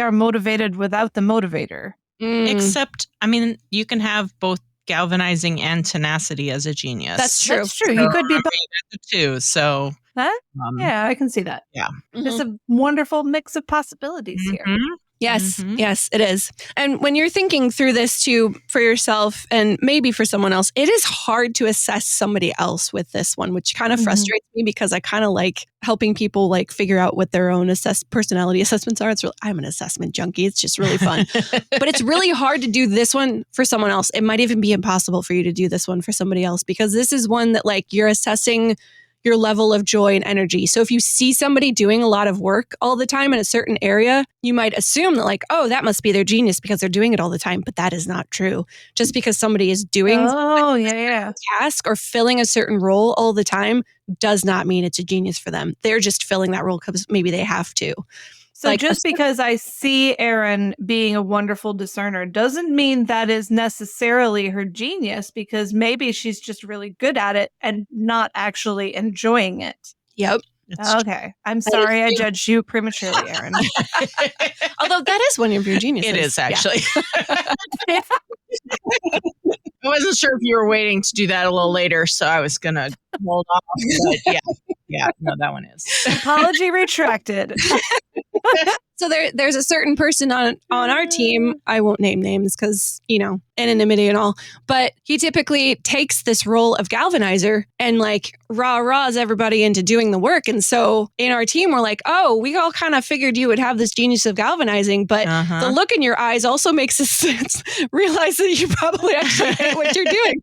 are motivated without the motivator. Except, I mean, you can have both galvanizing and tenacity as a genius. That's true. That's true. He could be both. The two. So yeah, I can see that. Yeah. There's a wonderful mix of possibilities here. Yes, yes, it is. And when you're thinking through this too for yourself and maybe for someone else, it is hard to assess somebody else with this one, which kind of frustrates me because I kind of like helping people like figure out what their own personality assessments are. I'm an assessment junkie. It's just really fun. But it's really hard to do this one for someone else. It might even be impossible for you to do this one for somebody else because this is one that like you're assessing your level of joy and energy. So if you see somebody doing a lot of work all the time in a certain area, you might assume that like, oh, that must be their genius because they're doing it all the time. But that is not true. Just because somebody is doing a task or filling a certain role all the time does not mean it's a genius for them. They're just filling that role because maybe they have to. So like, just because I see Erin being a wonderful discerner doesn't mean that is necessarily her genius, because maybe she's just really good at it and not actually enjoying it. Yep. Okay. I'm sorry I judged you prematurely, Erin. Although that is one of your geniuses. It is actually. Yeah. I wasn't sure if you were waiting to do that a little later, so I was going to hold off. But yeah, no, that one is. Apology retracted. So there's a certain person on our team, I won't name names because, anonymity and all, but he typically takes this role of galvanizer and like rah-rahs everybody into doing the work. And so in our team, we're like, oh, we all kind of figured you would have this genius of galvanizing, but the look in your eyes also makes us realize that you probably actually hate what you're doing.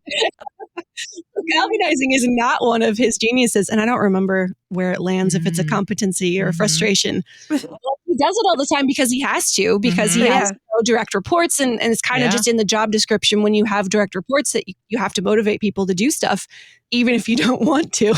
Galvanizing is not one of his geniuses. And I don't remember where it lands, if it's a competency or a frustration. He does it all the time because he has to, because he has direct reports. And it's kind of just in the job description when you have direct reports that you have to motivate people to do stuff, even if you don't want to.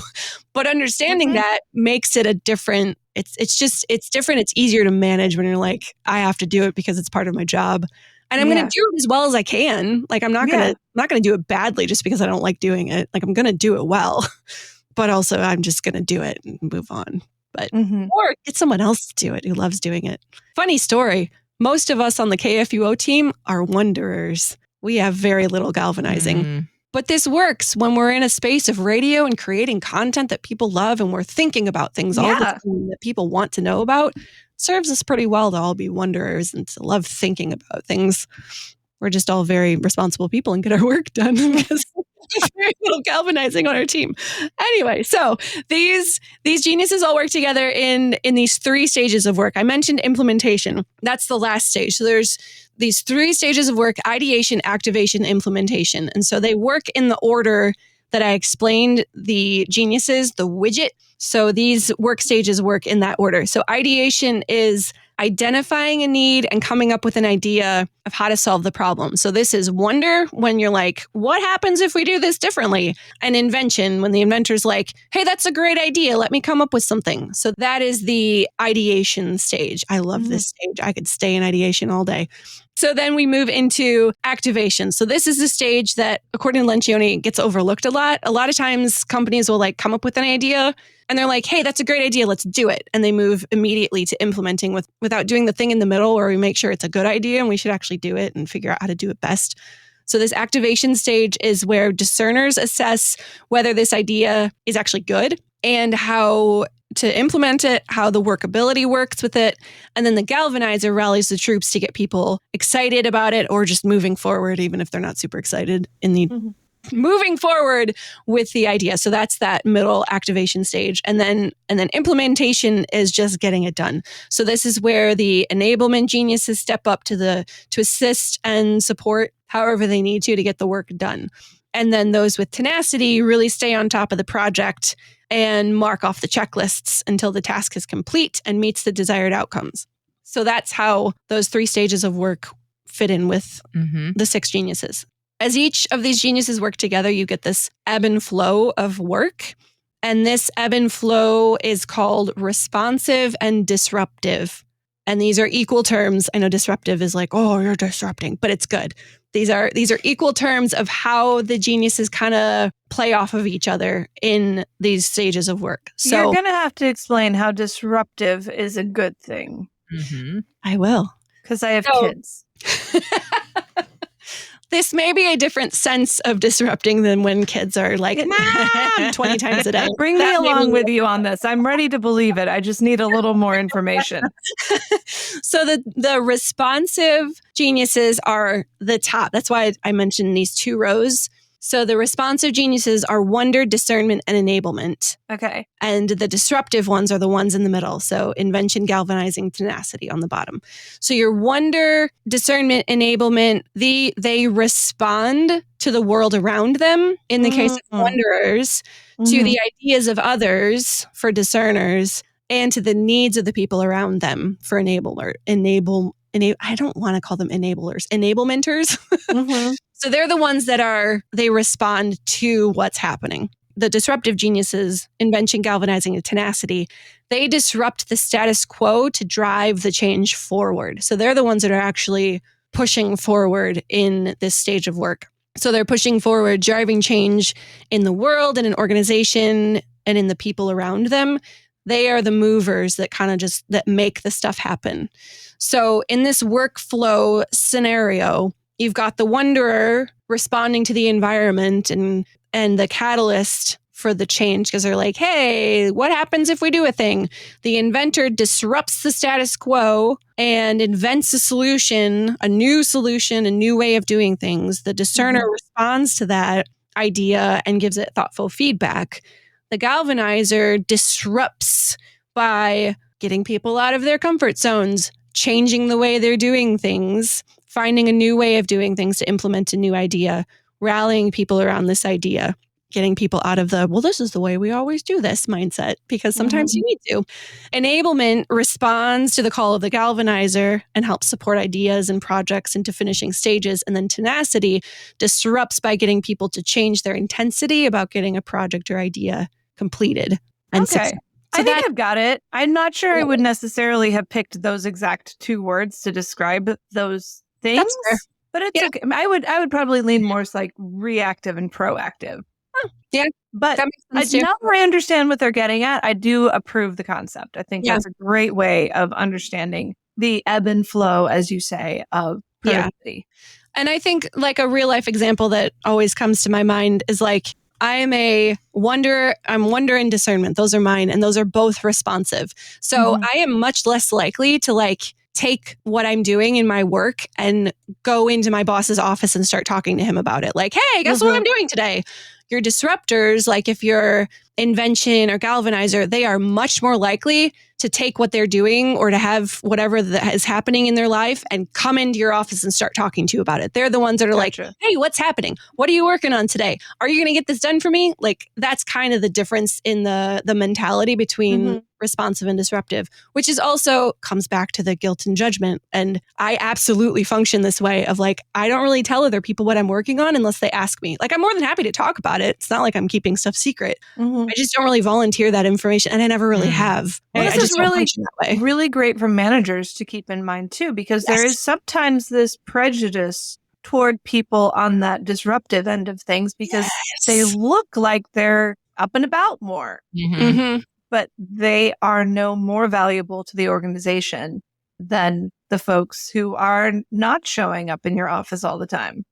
But understanding that makes it a different, it's different. It's easier to manage when you're like, I have to do it because it's part of my job. And I'm going to do it as well as I can. Like, I'm not going to do it badly just because I don't like doing it. Like, I'm going to do it well, but also I'm just going to do it and move on. But or get someone else to do it who loves doing it. Funny story. Most of us on the KFUO team are wanderers. We have very little galvanizing. But this works when we're in a space of radio and creating content that people love, and we're thinking about things all the time that people want to know about. Serves us pretty well to all be wanderers and to love thinking about things. We're just all very responsible people and get our work done because there's very little galvanizing on our team. Anyway, so these geniuses all work together in these 3 stages of work. I mentioned implementation. That's the last stage. So there's these 3 stages of work: ideation, activation, implementation. And so they work in the order that I explained the geniuses, the widget. So these work stages work in that order. So ideation is identifying a need and coming up with an idea of how to solve the problem. So this is wonder, when you're like, what happens if we do this differently? And invention, when the inventor's like, hey, that's a great idea. Let me come up with something. So that is the ideation stage. I love this stage. I could stay in ideation all day. So then we move into activation. So this is the stage that, according to Lencioni, gets overlooked a lot. A lot of times companies will like come up with an idea and they're like, hey, that's a great idea. Let's do it. And they move immediately to implementing without doing the thing in the middle where we make sure it's a good idea and we should actually do it and figure out how to do it best. So this activation stage is where discerners assess whether this idea is actually good and how to implement it, how the workability works with it. And then the galvanizer rallies the troops to get people excited about it or just moving forward, even if they're not super excited in the moving forward with the idea. So that's that middle activation stage. And then implementation is just getting it done. So this is where the enablement geniuses step up to assist and support however they need to get the work done. And then those with tenacity really stay on top of the project and mark off the checklists until the task is complete and meets the desired outcomes. So that's how those 3 stages of work fit in with the 6 geniuses. As each of these geniuses work together, you get this ebb and flow of work. And this ebb and flow is called responsive and disruptive. And these are equal terms. I know disruptive is like, oh, you're disrupting, but it's good. These are equal terms of how the geniuses kind of play off of each other in these stages of work. So you're going to have to explain how disruptive is a good thing. I will. Because I have kids. This may be a different sense of disrupting than when kids are like, Mom, 20 times a day. Bring me along with you on this. I'm ready to believe it. I just need a little more information. So the responsive geniuses are the top. That's why I mentioned these 2 rows. So the responsive geniuses are wonder, discernment, and enablement. Okay. And the disruptive ones are the ones in the middle. So invention, galvanizing, tenacity on the bottom. So your wonder, discernment, enablement, they respond to the world around them. In the case of wanderers, to the ideas of others for discerners, and to the needs of the people around them for I don't want to call them enablers, enablementers. So they're the ones that they respond to what's happening. The disruptive geniuses, invention, galvanizing, and tenacity, they disrupt the status quo to drive the change forward. So they're the ones that are actually pushing forward in this stage of work. So they're pushing forward, driving change in the world, in an organization, and in the people around them. They are the movers that kind of that make the stuff happen. So in this workflow scenario, you've got the wanderer responding to the environment and the catalyst for the change because they're like, hey, what happens if we do a thing? The inventor disrupts the status quo and invents a solution, a new way of doing things. The discerner responds to that idea and gives it thoughtful feedback. The galvanizer disrupts by getting people out of their comfort zones, changing the way they're doing things, finding a new way of doing things to implement a new idea, rallying people around this idea, getting people out of the, well, this is the way we always do this mindset, because sometimes you need to. Enablement responds to the call of the galvanizer and helps support ideas and projects into finishing stages. And then tenacity disrupts by getting people to change their intensity about getting a project or idea completed. And okay. I think I've got it. I'm not sure I would necessarily have picked those exact 2 words to describe those things, but it's okay. I would probably lean more like reactive and proactive. Yeah, but now that I understand what they're getting at, I do approve the concept. I think that's a great way of understanding the ebb and flow, as you say, of productivity. And I think like a real life example that always comes to my mind is like, I'm wonder and discernment. Those are mine, and those are both responsive. So I am much less likely to like take what I'm doing in my work and go into my boss's office and start talking to him about it. Like, hey, guess what I'm doing today? Your disruptors, like if you're invention or galvanizer, they are much more likely to take what they're doing or to have whatever that is happening in their life and come into your office and start talking to you about it. They're the ones that are like, hey, what's happening? What are you working on today? Are you going to get this done for me? Like that's kind of the difference in the mentality between responsive and disruptive, which is also comes back to the guilt and judgment. And I absolutely function this way of like, I don't really tell other people what I'm working on unless they ask me. Like I'm more than happy to talk about it. It's not like I'm keeping stuff secret. I just don't really volunteer that information, and I never really have. Well, I this just is really great for managers to keep in mind too, because there is sometimes this prejudice toward people on that disruptive end of things because they look like they're up and about more, but they are no more valuable to the organization than the folks who are not showing up in your office all the time.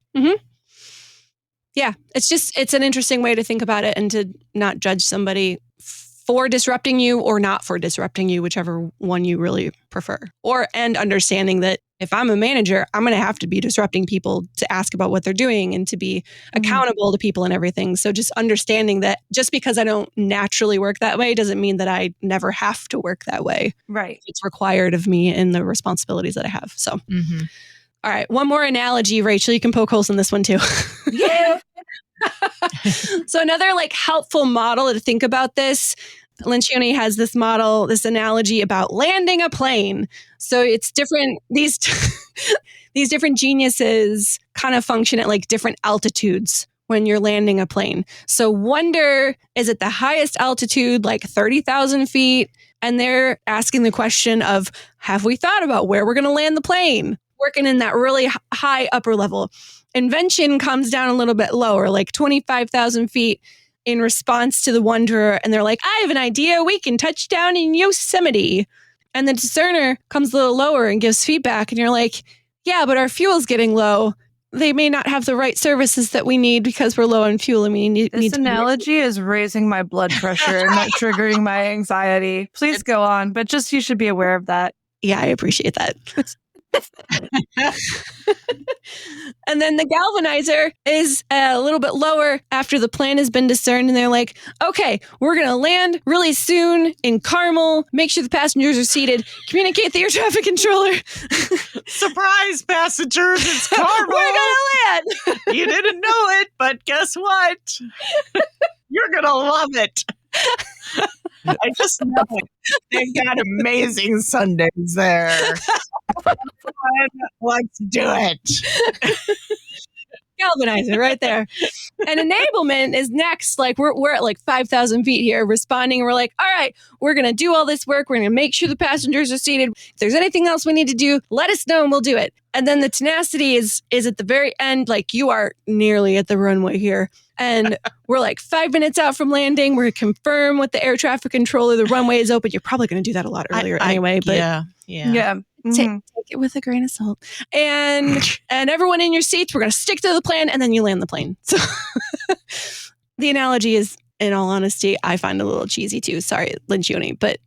Yeah, it's an interesting way to think about it and to not judge somebody for disrupting you or not for disrupting you, whichever one you really prefer. And understanding that if I'm a manager, I'm going to have to be disrupting people to ask about what they're doing and to be accountable to people and everything. So just understanding that just because I don't naturally work that way doesn't mean that I never have to work that way. Right. It's required of me in the responsibilities that I have. So. All right. One more analogy, Rachel. You can poke holes in this one too. Yeah. So another like helpful model to think about this, Lencioni has this model, this analogy about landing a plane. So it's different. These different geniuses kind of function at like different altitudes when you're landing a plane. So Wonder is at the highest altitude, like 30,000 feet. And they're asking the question of, have we thought about where we're going to land the plane? Working in that really high upper level. Invention comes down a little bit lower, like 25,000 feet in response to the Wanderer. And they're like, I have an idea. We can touch down in Yosemite. And the Discerner comes a little lower and gives feedback. And you're like, yeah, but our fuel's getting low. They may not have the right services that we need because we're low on fuel. And we need this analogy is raising my blood pressure and not triggering my anxiety. Please go on. But just you should be aware of that. Yeah, I appreciate that. And then the Galvanizer is a little bit lower after the plan has been discerned. And they're like, okay, we're going to land really soon in Carmel. Make sure the passengers are seated. Communicate the air traffic controller. Surprise, passengers. It's Carmel. We're going to land. You didn't know it, but guess what? You're going to love it. I just know it. They've got amazing Sundays there. Let's do it. Galvanizer right there. And enablement is next. Like we're at like 5,000 feet here responding. We're like, all right, we're going to do all this work. We're going to make sure the passengers are seated. If there's anything else we need to do, let us know and we'll do it. And then the tenacity is at the very end. Like you are nearly at the runway here. And we're like 5 minutes out from landing. We're going to confirm with the air traffic controller the runway is open. You're probably going to do that a lot earlier anyway. But yeah. Take it with a grain of salt. And everyone in your seats, we're going to stick to the plan, and then you land the plane. So the analogy is, in all honesty, I find a little cheesy too. Sorry, Lencioni. But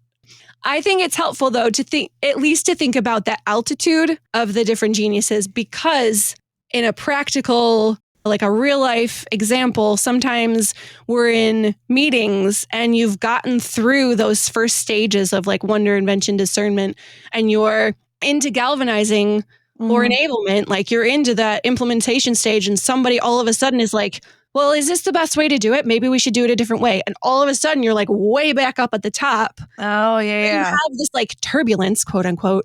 I think it's helpful, though, to think about the altitude of the different geniuses, because in a practical, like a real life example, sometimes we're in meetings and you've gotten through those first stages of like wonder, invention, discernment, and you're into galvanizing or enablement, like you're into that implementation stage and somebody all of a sudden is like, well, is this the best way to do it? Maybe we should do it a different way. And all of a sudden you're like way back up at the top. Oh, yeah. You have this like turbulence, quote unquote,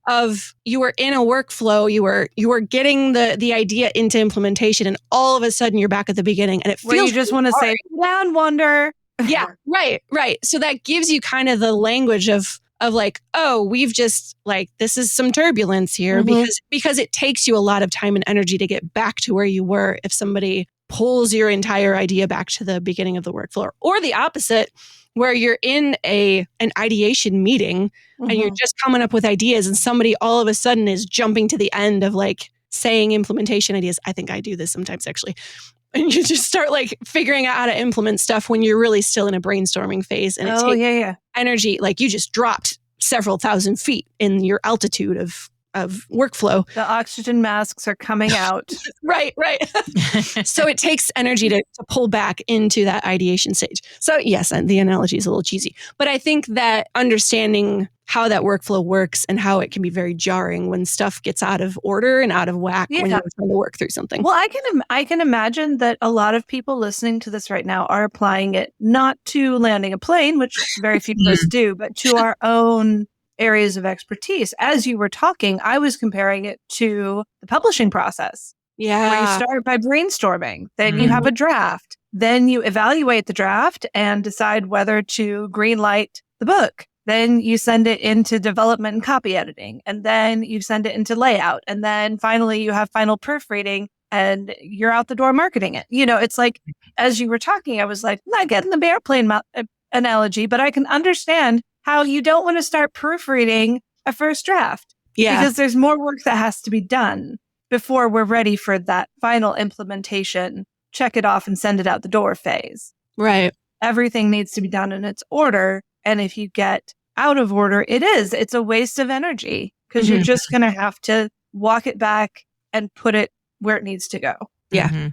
of you were in a workflow, you were getting the idea into implementation, and all of a sudden you're back at the beginning, and it feels where you just want to say, down, wonder. Yeah, right. So that gives you kind of the language of like, oh, we've just like, this is some turbulence here because it takes you a lot of time and energy to get back to where you were if somebody pulls your entire idea back to the beginning of the workflow, or the opposite, where you're in an ideation meeting and you're just coming up with ideas and somebody all of a sudden is jumping to the end of like saying implementation ideas. I think I do this sometimes actually. And you just start like figuring out how to implement stuff when you're really still in a brainstorming phase. And it takes energy. Like you just dropped several thousand feet in your altitude of workflow. The oxygen masks are coming out. Right. So it takes energy to pull back into that ideation stage. So yes, the analogy is a little cheesy, but I think that understanding how that workflow works and how it can be very jarring when stuff gets out of order and out of whack when you're trying to work through something. Well, I can imagine that a lot of people listening to this right now are applying it not to landing a plane, which very few of us do, but to our own areas of expertise. As you were talking, I was comparing it to the publishing process. Yeah. Where you start by brainstorming, then you have a draft, then you evaluate the draft and decide whether to greenlight the book. Then you send it into development and copy editing, and then you send it into layout. And then finally you have final proofreading and you're out the door marketing it. You know, it's like, as you were talking, I was like, not getting the airplane analogy, but I can understand how you don't want to start proofreading a first draft. Yeah. Because there's more work that has to be done before we're ready for that final implementation, check it off and send it out the door phase. Right. Everything needs to be done in its order. And if you get out of order, it's a waste of energy because you're just going to have to walk it back and put it where it needs to go. Yeah.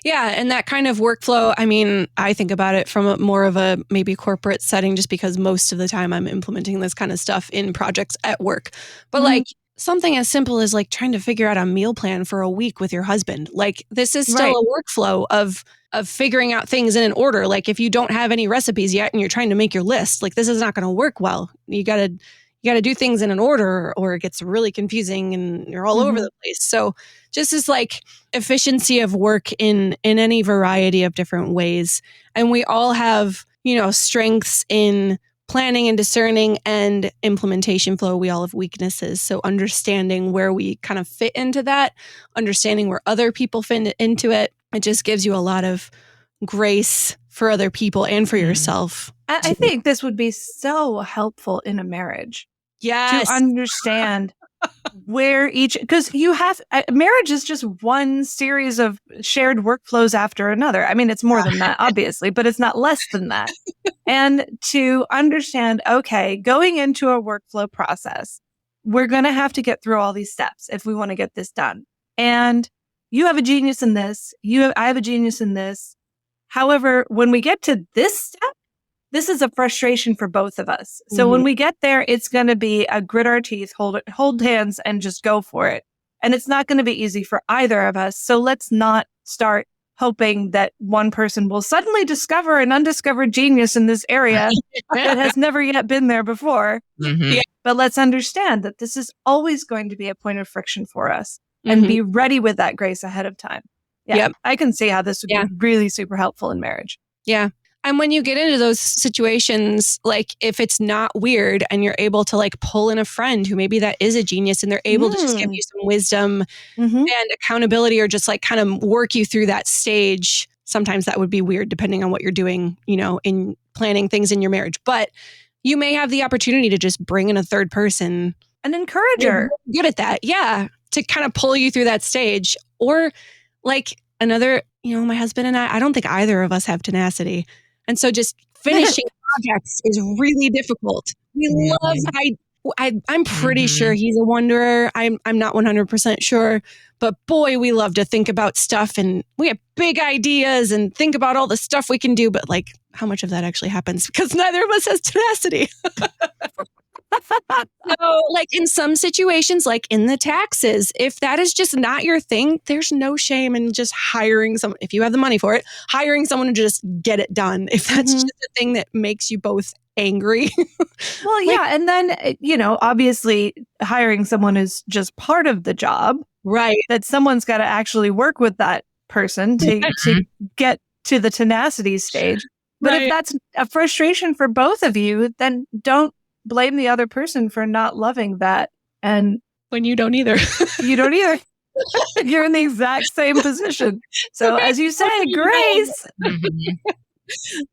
Yeah. And that kind of workflow, I mean, I think about it from more of a maybe corporate setting, just because most of the time I'm implementing this kind of stuff in projects at work. But like something as simple as like trying to figure out a meal plan for a week with your husband. Like this is still a workflow of figuring out things in an order. Like if you don't have any recipes yet and you're trying to make your list, like this is not going to work well. You got to do things in an order or it gets really confusing and you're all over the place. So just this like efficiency of work in any variety of different ways. And we all have, strengths in planning and discerning and implementation flow. We all have weaknesses. So understanding where we kind of fit into that, understanding where other people fit into it, it just gives you a lot of grace for other people and for yourself. I think this would be so helpful in a marriage. Yes. To understand where because marriage is just one series of shared workflows after another. I mean, it's more than that, obviously, but it's not less than that. And to understand, okay, going into a workflow process, we're going to have to get through all these steps if we want to get this done. And you have a genius in this. I have a genius in this. However, when we get to this step, this is a frustration for both of us. So when we get there, it's going to be a grit our teeth, hold hands and just go for it. And it's not going to be easy for either of us. So let's not start hoping that one person will suddenly discover an undiscovered genius in this area that has never yet been there before. But let's understand that this is always going to be a point of friction for us and be ready with that grace ahead of time. Yeah, I can see how this would be really super helpful in marriage. Yeah. And when you get into those situations, like if it's not weird and you're able to like pull in a friend who maybe that is a genius and they're able to just give you some wisdom and accountability or just like kind of work you through that stage. Sometimes that would be weird depending on what you're doing, in planning things in your marriage. But you may have the opportunity to just bring in a third person. An encourager. Good at that. Yeah. To kind of pull you through that stage. Or like another, my husband and I don't think either of us have tenacity. And so just finishing projects is really difficult. We love, I'm pretty sure he's a wanderer. I'm not 100% sure, but boy, we love to think about stuff and we have big ideas and think about all the stuff we can do. But like how much of that actually happens because neither of us has tenacity. So, like in some situations, like in the taxes, if that is just not your thing, there's no shame in just hiring someone, if you have the money for it, hiring someone to just get it done. If that's just a thing that makes you both angry. Well, yeah. And then, obviously hiring someone is just part of the job. Right. That someone's got to actually work with that person to get to the tenacity stage. But if that's a frustration for both of you, then don't blame the other person for not loving that. And when you don't either. You don't either. You're in the exact same position. So as you said, Grace.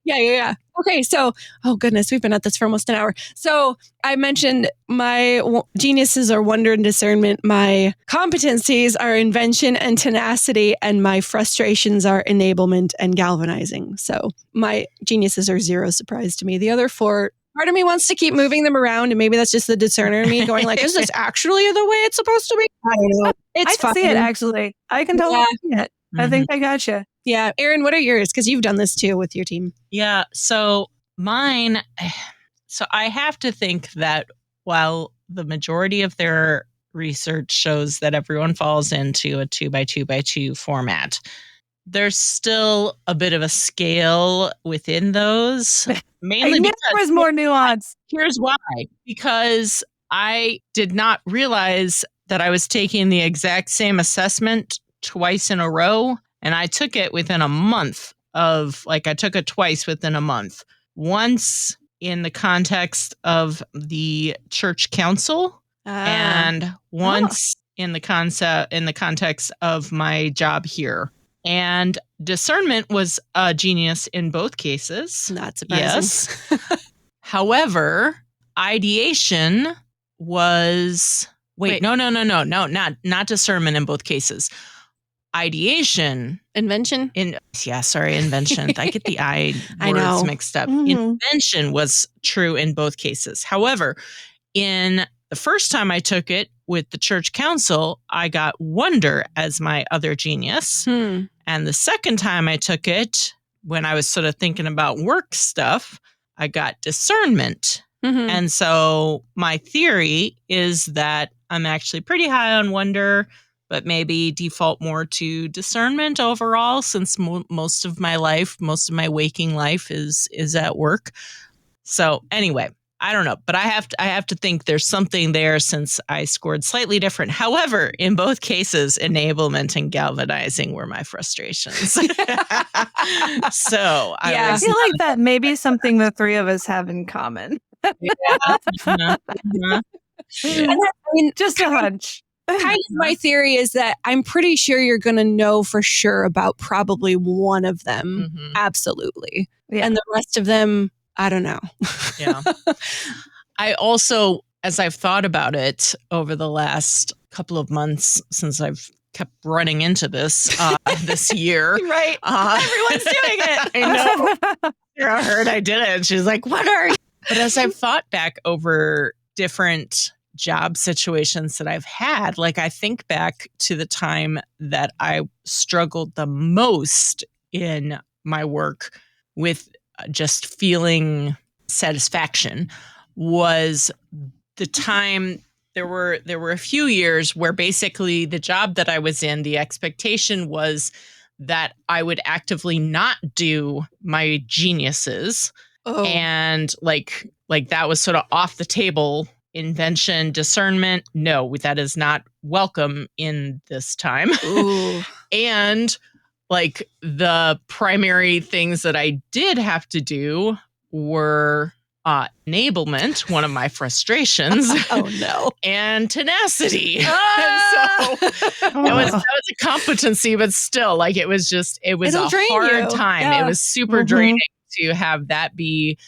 Yeah. Okay, so, oh goodness, we've been at this for almost an hour. So I mentioned my geniuses are wonder and discernment. My competencies are invention and tenacity, and my frustrations are enablement and galvanizing. So my geniuses are zero surprise to me. The other four, part of me wants to keep moving them around, and maybe that's just the discerner in me going like, is this actually the way it's supposed to be? I don't know. I can see it, actually. I can totally see it. I think I gotcha. Yeah. Erin, what are yours? Because you've done this too with your team. Yeah. So mine, so I have to think that while the majority of their research shows that everyone falls into a 2x2x2 format, there's still a bit of a scale within those. Mainly because there was more nuance. Here's why. Because I did not realize that I was taking the exact same assessment twice in a row. And I took it within a month of, I took it twice within a month. Once in the context of the church council, and once in the context of my job here. And discernment was a genius in both cases. Not surprising. Yes. However, ideation was no, not discernment in both cases. Ideation. Invention? Invention. I get the words know. mixed up. Invention was true in both cases. However, in the first time I took it with the church council, I got wonder as my other genius. And the second time I took it, when I was sort of thinking about work stuff, I got discernment. And so my theory is that I'm actually pretty high on wonder, but maybe default more to discernment overall, since most of my waking life is at work. So anyway, I don't know, but I have to think there's something there since I scored slightly different. However, in both cases, enablement and galvanizing were my frustrations. So I feel like that may be something the three of us have in common. I mean, just a hunch. Kind of my theory is that I'm pretty sure you're going to know for sure about probably one of them. Absolutely. Yeah. And the rest of them, I don't know. Yeah. I also, as I've thought about it over the last couple of months since I've kept running into this this year. Right. Everyone's doing it. I know. Sarah heard I did it and she's like, what are you? But as I've thought back over different job situations that I've had, I think back to the time that I struggled the most in my work with just feeling satisfaction was the time there were a few years where basically the job that I was in, the expectation was that I would actively not do my geniuses. And that was sort of off the table. Invention, discernment, no, that is not welcome in this time. And the primary things that I did have to do were enablement, one of my frustrations. Oh no. And tenacity. And so that was a competency, but still, it was a hard time. Yeah. It was super draining to have that be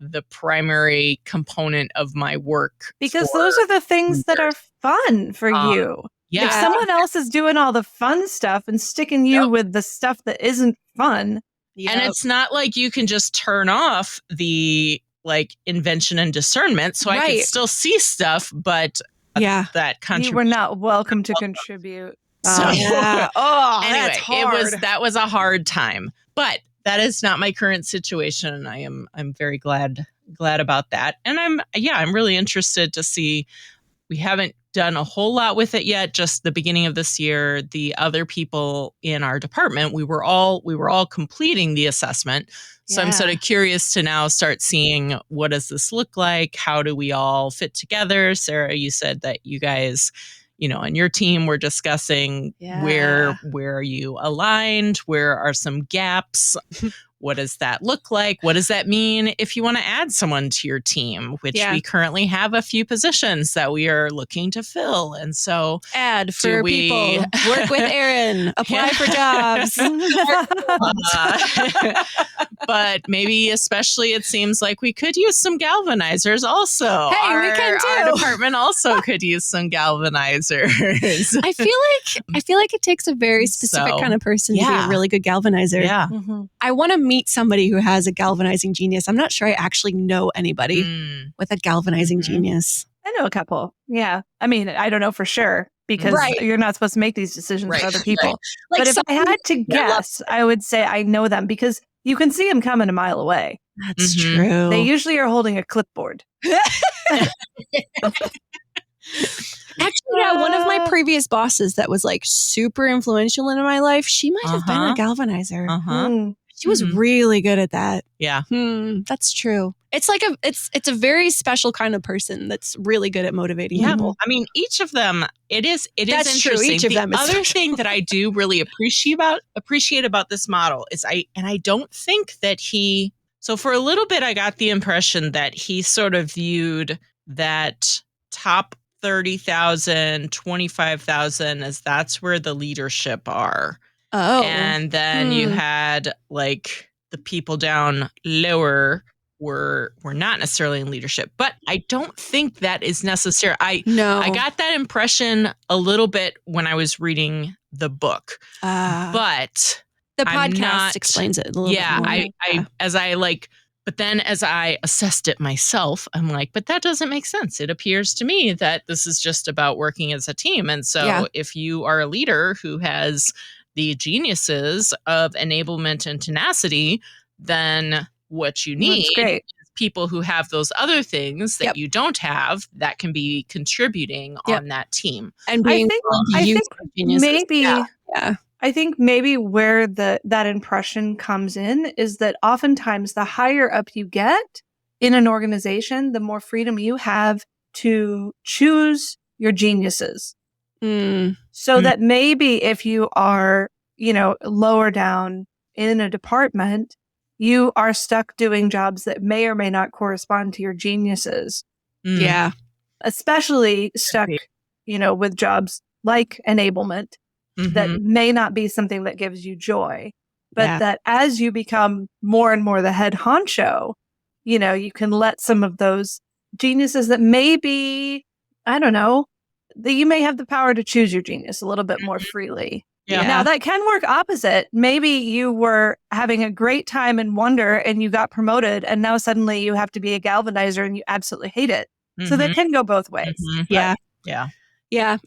the primary component of my work. Because those are the things that are fun for you. Yeah. If someone else is doing all the fun stuff and sticking you with the stuff that isn't fun. And it's not like you can just turn off the invention and discernment. So I can still see stuff, but that you were not welcome to contribute. So anyway, that's hard. That was a hard time. But that is not my current situation. I'm very glad glad about that. And I'm really interested to see. We haven't done a whole lot with it yet. Just the beginning of this year, the other people in our department, we were all completing the assessment. So I'm sort of curious to now start seeing, what does this look like? How do we all fit together? Sarah, you said that you guys, and your team were discussing where are you aligned? Where are some gaps? What does that look like? What does that mean if you want to add someone to your team, which we currently have a few positions that we are looking to fill. And so add for people, work with Erin, apply for jobs. But maybe especially it seems like we could use some galvanizers also. Hey, we can too. Our department also could use some galvanizers. I feel like it takes a very specific kind of person to be a really good galvanizer. Yeah. Mm-hmm. I want to meet somebody who has a galvanizing genius. I'm not sure I actually know anybody with a galvanizing genius. I know a couple. Yeah. I mean, I don't know for sure because you're not supposed to make these decisions for other people. Like, but if I had to guess, I would say I know them because you can see them coming a mile away. That's true. They usually are holding a clipboard. Actually, one of my previous bosses that was like super influential in my life, she might have been a galvanizer. She was really good at that. Yeah. That's true. It's like it's a very special kind of person that's really good at motivating people. I mean, each of them, it is That's interesting. true. Each of them is other thing that I do really appreciate about this model is I don't think that so for a little bit, I got the impression that he sort of viewed that top 30,000, 25,000 as that's where the leadership are. Oh. And then you had like the people down lower were not necessarily in leadership. But I don't think that is necessary. I got that impression a little bit when I was reading the book. But the podcast explains it a little bit more. But then as I assessed it myself, I'm like, but that doesn't make sense. It appears to me that this is just about working as a team. And so if you are a leader who has the geniuses of enablement and tenacity, then what you need is people who have those other things that you don't have that can be contributing on that team. And being I think maybe where that impression comes in is that oftentimes the higher up you get in an organization, the more freedom you have to choose your geniuses. So that maybe if you are, lower down in a department, you are stuck doing jobs that may or may not correspond to your geniuses. Yeah. Especially stuck, with jobs like enablement that may not be something that gives you joy, but that as you become more and more the head honcho, you can let some of those geniuses that maybe, I don't know, that you may have the power to choose your genius a little bit more freely. Yeah. Now that can work opposite. Maybe you were having a great time in Wonder and you got promoted and now suddenly you have to be a galvanizer and you absolutely hate it. So that can go both ways. Yeah.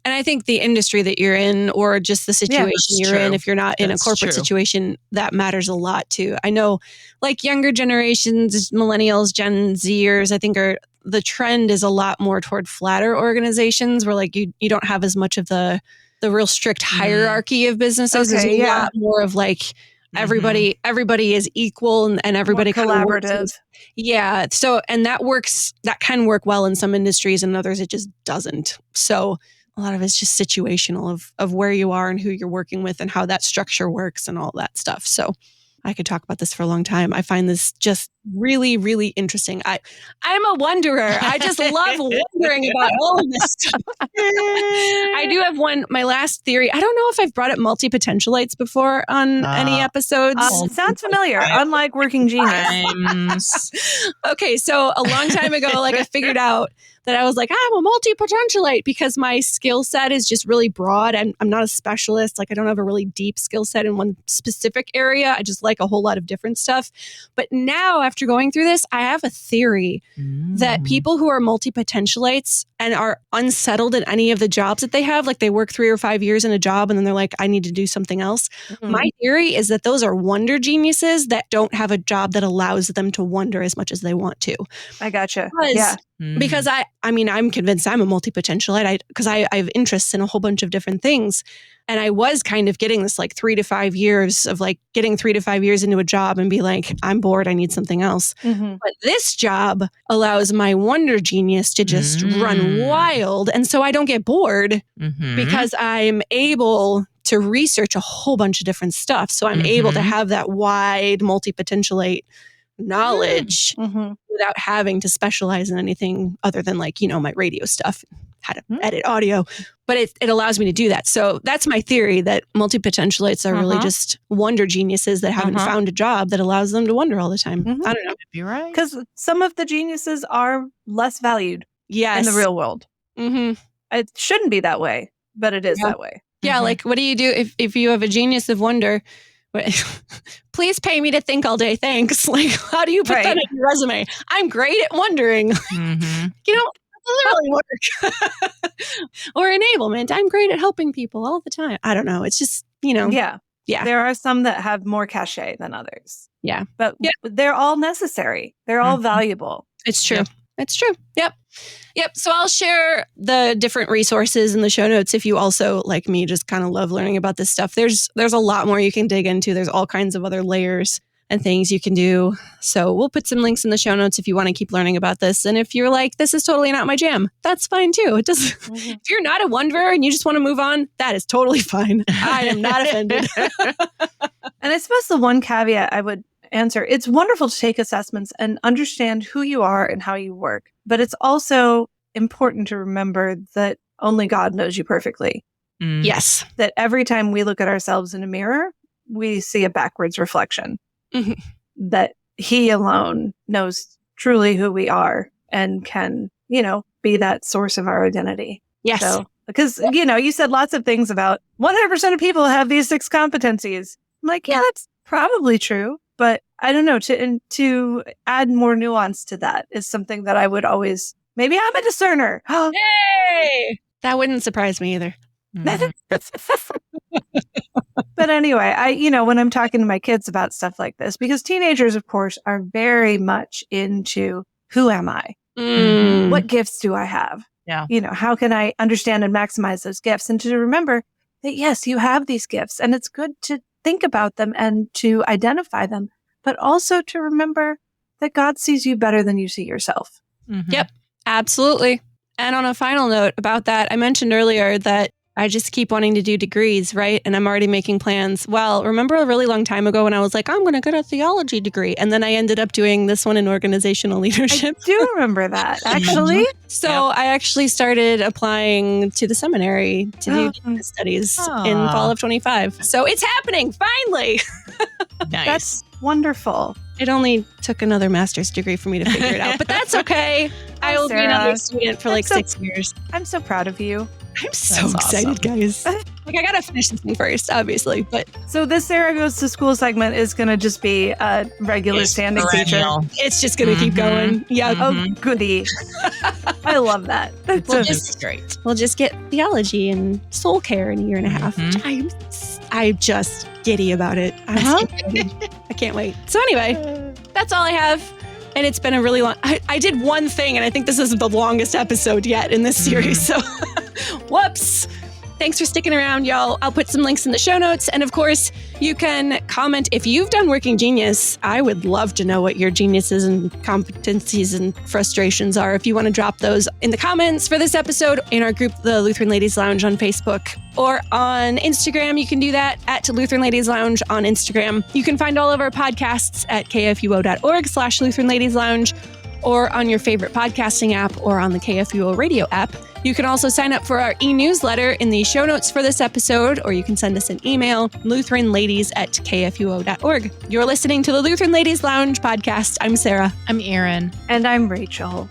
And I think the industry that you're in or just the situation you're in, if you're not in a corporate situation, that matters a lot too. I know like younger generations, millennials, Gen Zers, I think the trend is a lot more toward flatter organizations where like you don't have as much of the real strict hierarchy of businesses. There's a lot more of like everybody is equal and everybody more collaborative. Yeah. So, and that can work well in some industries and others it just doesn't. So a lot of it's just situational of where you are and who you're working with and how that structure works and all that stuff. So I could talk about this for a long time. I find this just really, really interesting. I'm a wonderer. I just love wondering about all of this stuff. I do have my last theory. I don't know if I've brought up multi-potentialites before on any episodes. It sounds familiar, unlike working genius. Okay, so a long time ago, like I figured out that I was like, I'm a multi-potentialite because my skill set is just really broad. I'm not a specialist. Like I don't have a really deep skill set in one specific area. I just like a whole lot of different stuff. But now after going through this, I have a theory that people who are multi-potentialites and are unsettled in any of the jobs that they have have, like they work 3 or 5 years in a job and then they're like, I need to do something else. Mhm. My theory is that those are wonder geniuses that don't have a job that allows them to wonder as much as they want to. I gotcha. Because, Yeah. because I mean, I'm convinced I'm a multi-potentialite because I have interests in a whole bunch of different things. And I was kind of getting this like 3 to 5 years of like getting 3 to 5 years into a job and be like, I'm bored. I need something else. Mhm. But this job allows my wonder genius to just run wild. And so I don't get bored because I'm able to research a whole bunch of different stuff. So I'm able to have that wide multi-potentialite knowledge Mhm. without having to specialize in anything other than like, my radio stuff, how to edit audio. But it allows me to do that. So that's my theory, that multi-potentialites are really just wonder geniuses that haven't found a job that allows them to wonder all the time. Mhm. I don't know. You're right. Because some of the geniuses are less valued Yes. in the real world. Mm-hmm. It shouldn't be that way, but it is that way. Yeah, like what do you do if you have a genius of wonder? Please pay me to think all day. Thanks. Like, how do you put that on your resume? I'm great at wondering. That doesn't really work. Or enablement. I'm great at helping people all the time. I don't know. It's just, Yeah. Yeah. There are some that have more cachet than others. Yeah. But they're all necessary. They're all valuable. It's true. It's true. Yep. So I'll share the different resources in the show notes if you also, like me, just kind of love learning about this stuff. There's a lot more you can dig into. There's all kinds of other layers and things you can do. So we'll put some links in the show notes if you want to keep learning about this. And if you're like, this is totally not my jam, that's fine too. It doesn't. If you're not a wonderer and you just want to move on, that is totally fine. I am not offended. And I suppose the one caveat I would answer, it's wonderful to take assessments and understand who you are and how you work. But it's also important to remember that only God knows you perfectly. Yes. That every time we look at ourselves in a mirror, we see a backwards reflection. That He alone knows truly who we are and can, be that source of our identity. Yes. So, because, you said lots of things about 100% of people have these 6 competencies. I'm like, yeah, that's probably true. But I don't know, to add more nuance to that is something that I would always, maybe I'm a discerner. Hey! That wouldn't surprise me either. But anyway, when I'm talking to my kids about stuff like this, because teenagers, of course, are very much into who am I? What gifts do I have? Yeah. How can I understand and maximize those gifts? And to remember that, yes, you have these gifts and it's good to think about them and to identify them, but also to remember that God sees you better than you see yourself. Yep, absolutely. And on a final note about that, I mentioned earlier that I just keep wanting to do degrees, right? And I'm already making plans. Well, remember a really long time ago when I was like, I'm going to get a theology degree. And then I ended up doing this one in organizational leadership. I do remember that, actually. So I actually started applying to the seminary to do business studies in fall of 25. So it's happening, finally. Nice. That's wonderful. It only took another master's degree for me to figure it out, but that's okay. I will be another student for like 6 years. I'm so proud of you. I'm so excited, guys. Like, I gotta finish this thing first, obviously. But so this Sarah Goes to School segment is going to just be a regular standing feature. It's just going to keep going. Yeah. Oh, goody. I love that. That's great. We'll just get theology and soul care in a year and a half. I'm just giddy about it. I can't wait. So anyway, that's all I have. And it's been a really long... I did one thing, and I think this is the longest episode yet in this series. So, whoops. Thanks for sticking around, y'all. I'll put some links in the show notes. And of course, you can comment if you've done Working Genius. I would love to know what your geniuses and competencies and frustrations are. If you want to drop those in the comments for this episode in our group, the Lutheran Ladies Lounge on Facebook, or on Instagram, you can do that at Lutheran Ladies Lounge on Instagram. You can find all of our podcasts at kfuo.org/Lutheran Ladies Lounge, or on your favorite podcasting app, or on the KFUO radio app. You can also sign up for our e-newsletter in the show notes for this episode, or you can send us an email, lutheranladies@kfuo.org. You're listening to the Lutheran Ladies Lounge podcast. I'm Sarah. I'm Erin. And I'm Rachel.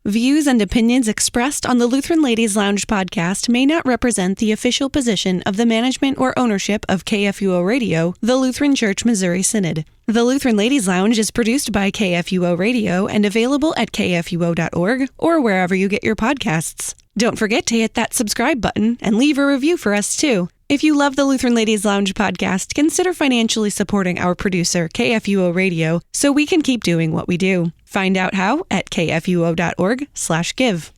Views and opinions expressed on the Lutheran Ladies Lounge podcast may not represent the official position of the management or ownership of KFUO Radio, the Lutheran Church Missouri Synod. The Lutheran Ladies Lounge is produced by KFUO Radio and available at kfuo.org or wherever you get your podcasts. Don't forget to hit that subscribe button and leave a review for us too. If you love the Lutheran Ladies Lounge podcast, consider financially supporting our producer, KFUO Radio, so we can keep doing what we do. Find out how at kfuo.org/give.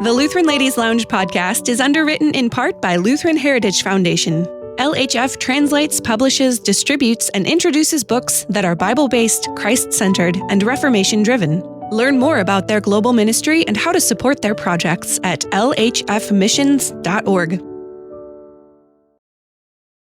The Lutheran Ladies Lounge podcast is underwritten in part by Lutheran Heritage Foundation. LHF translates, publishes, distributes, and introduces books that are Bible-based, Christ-centered, and Reformation-driven. Learn more about their global ministry and how to support their projects at lhfmissions.org.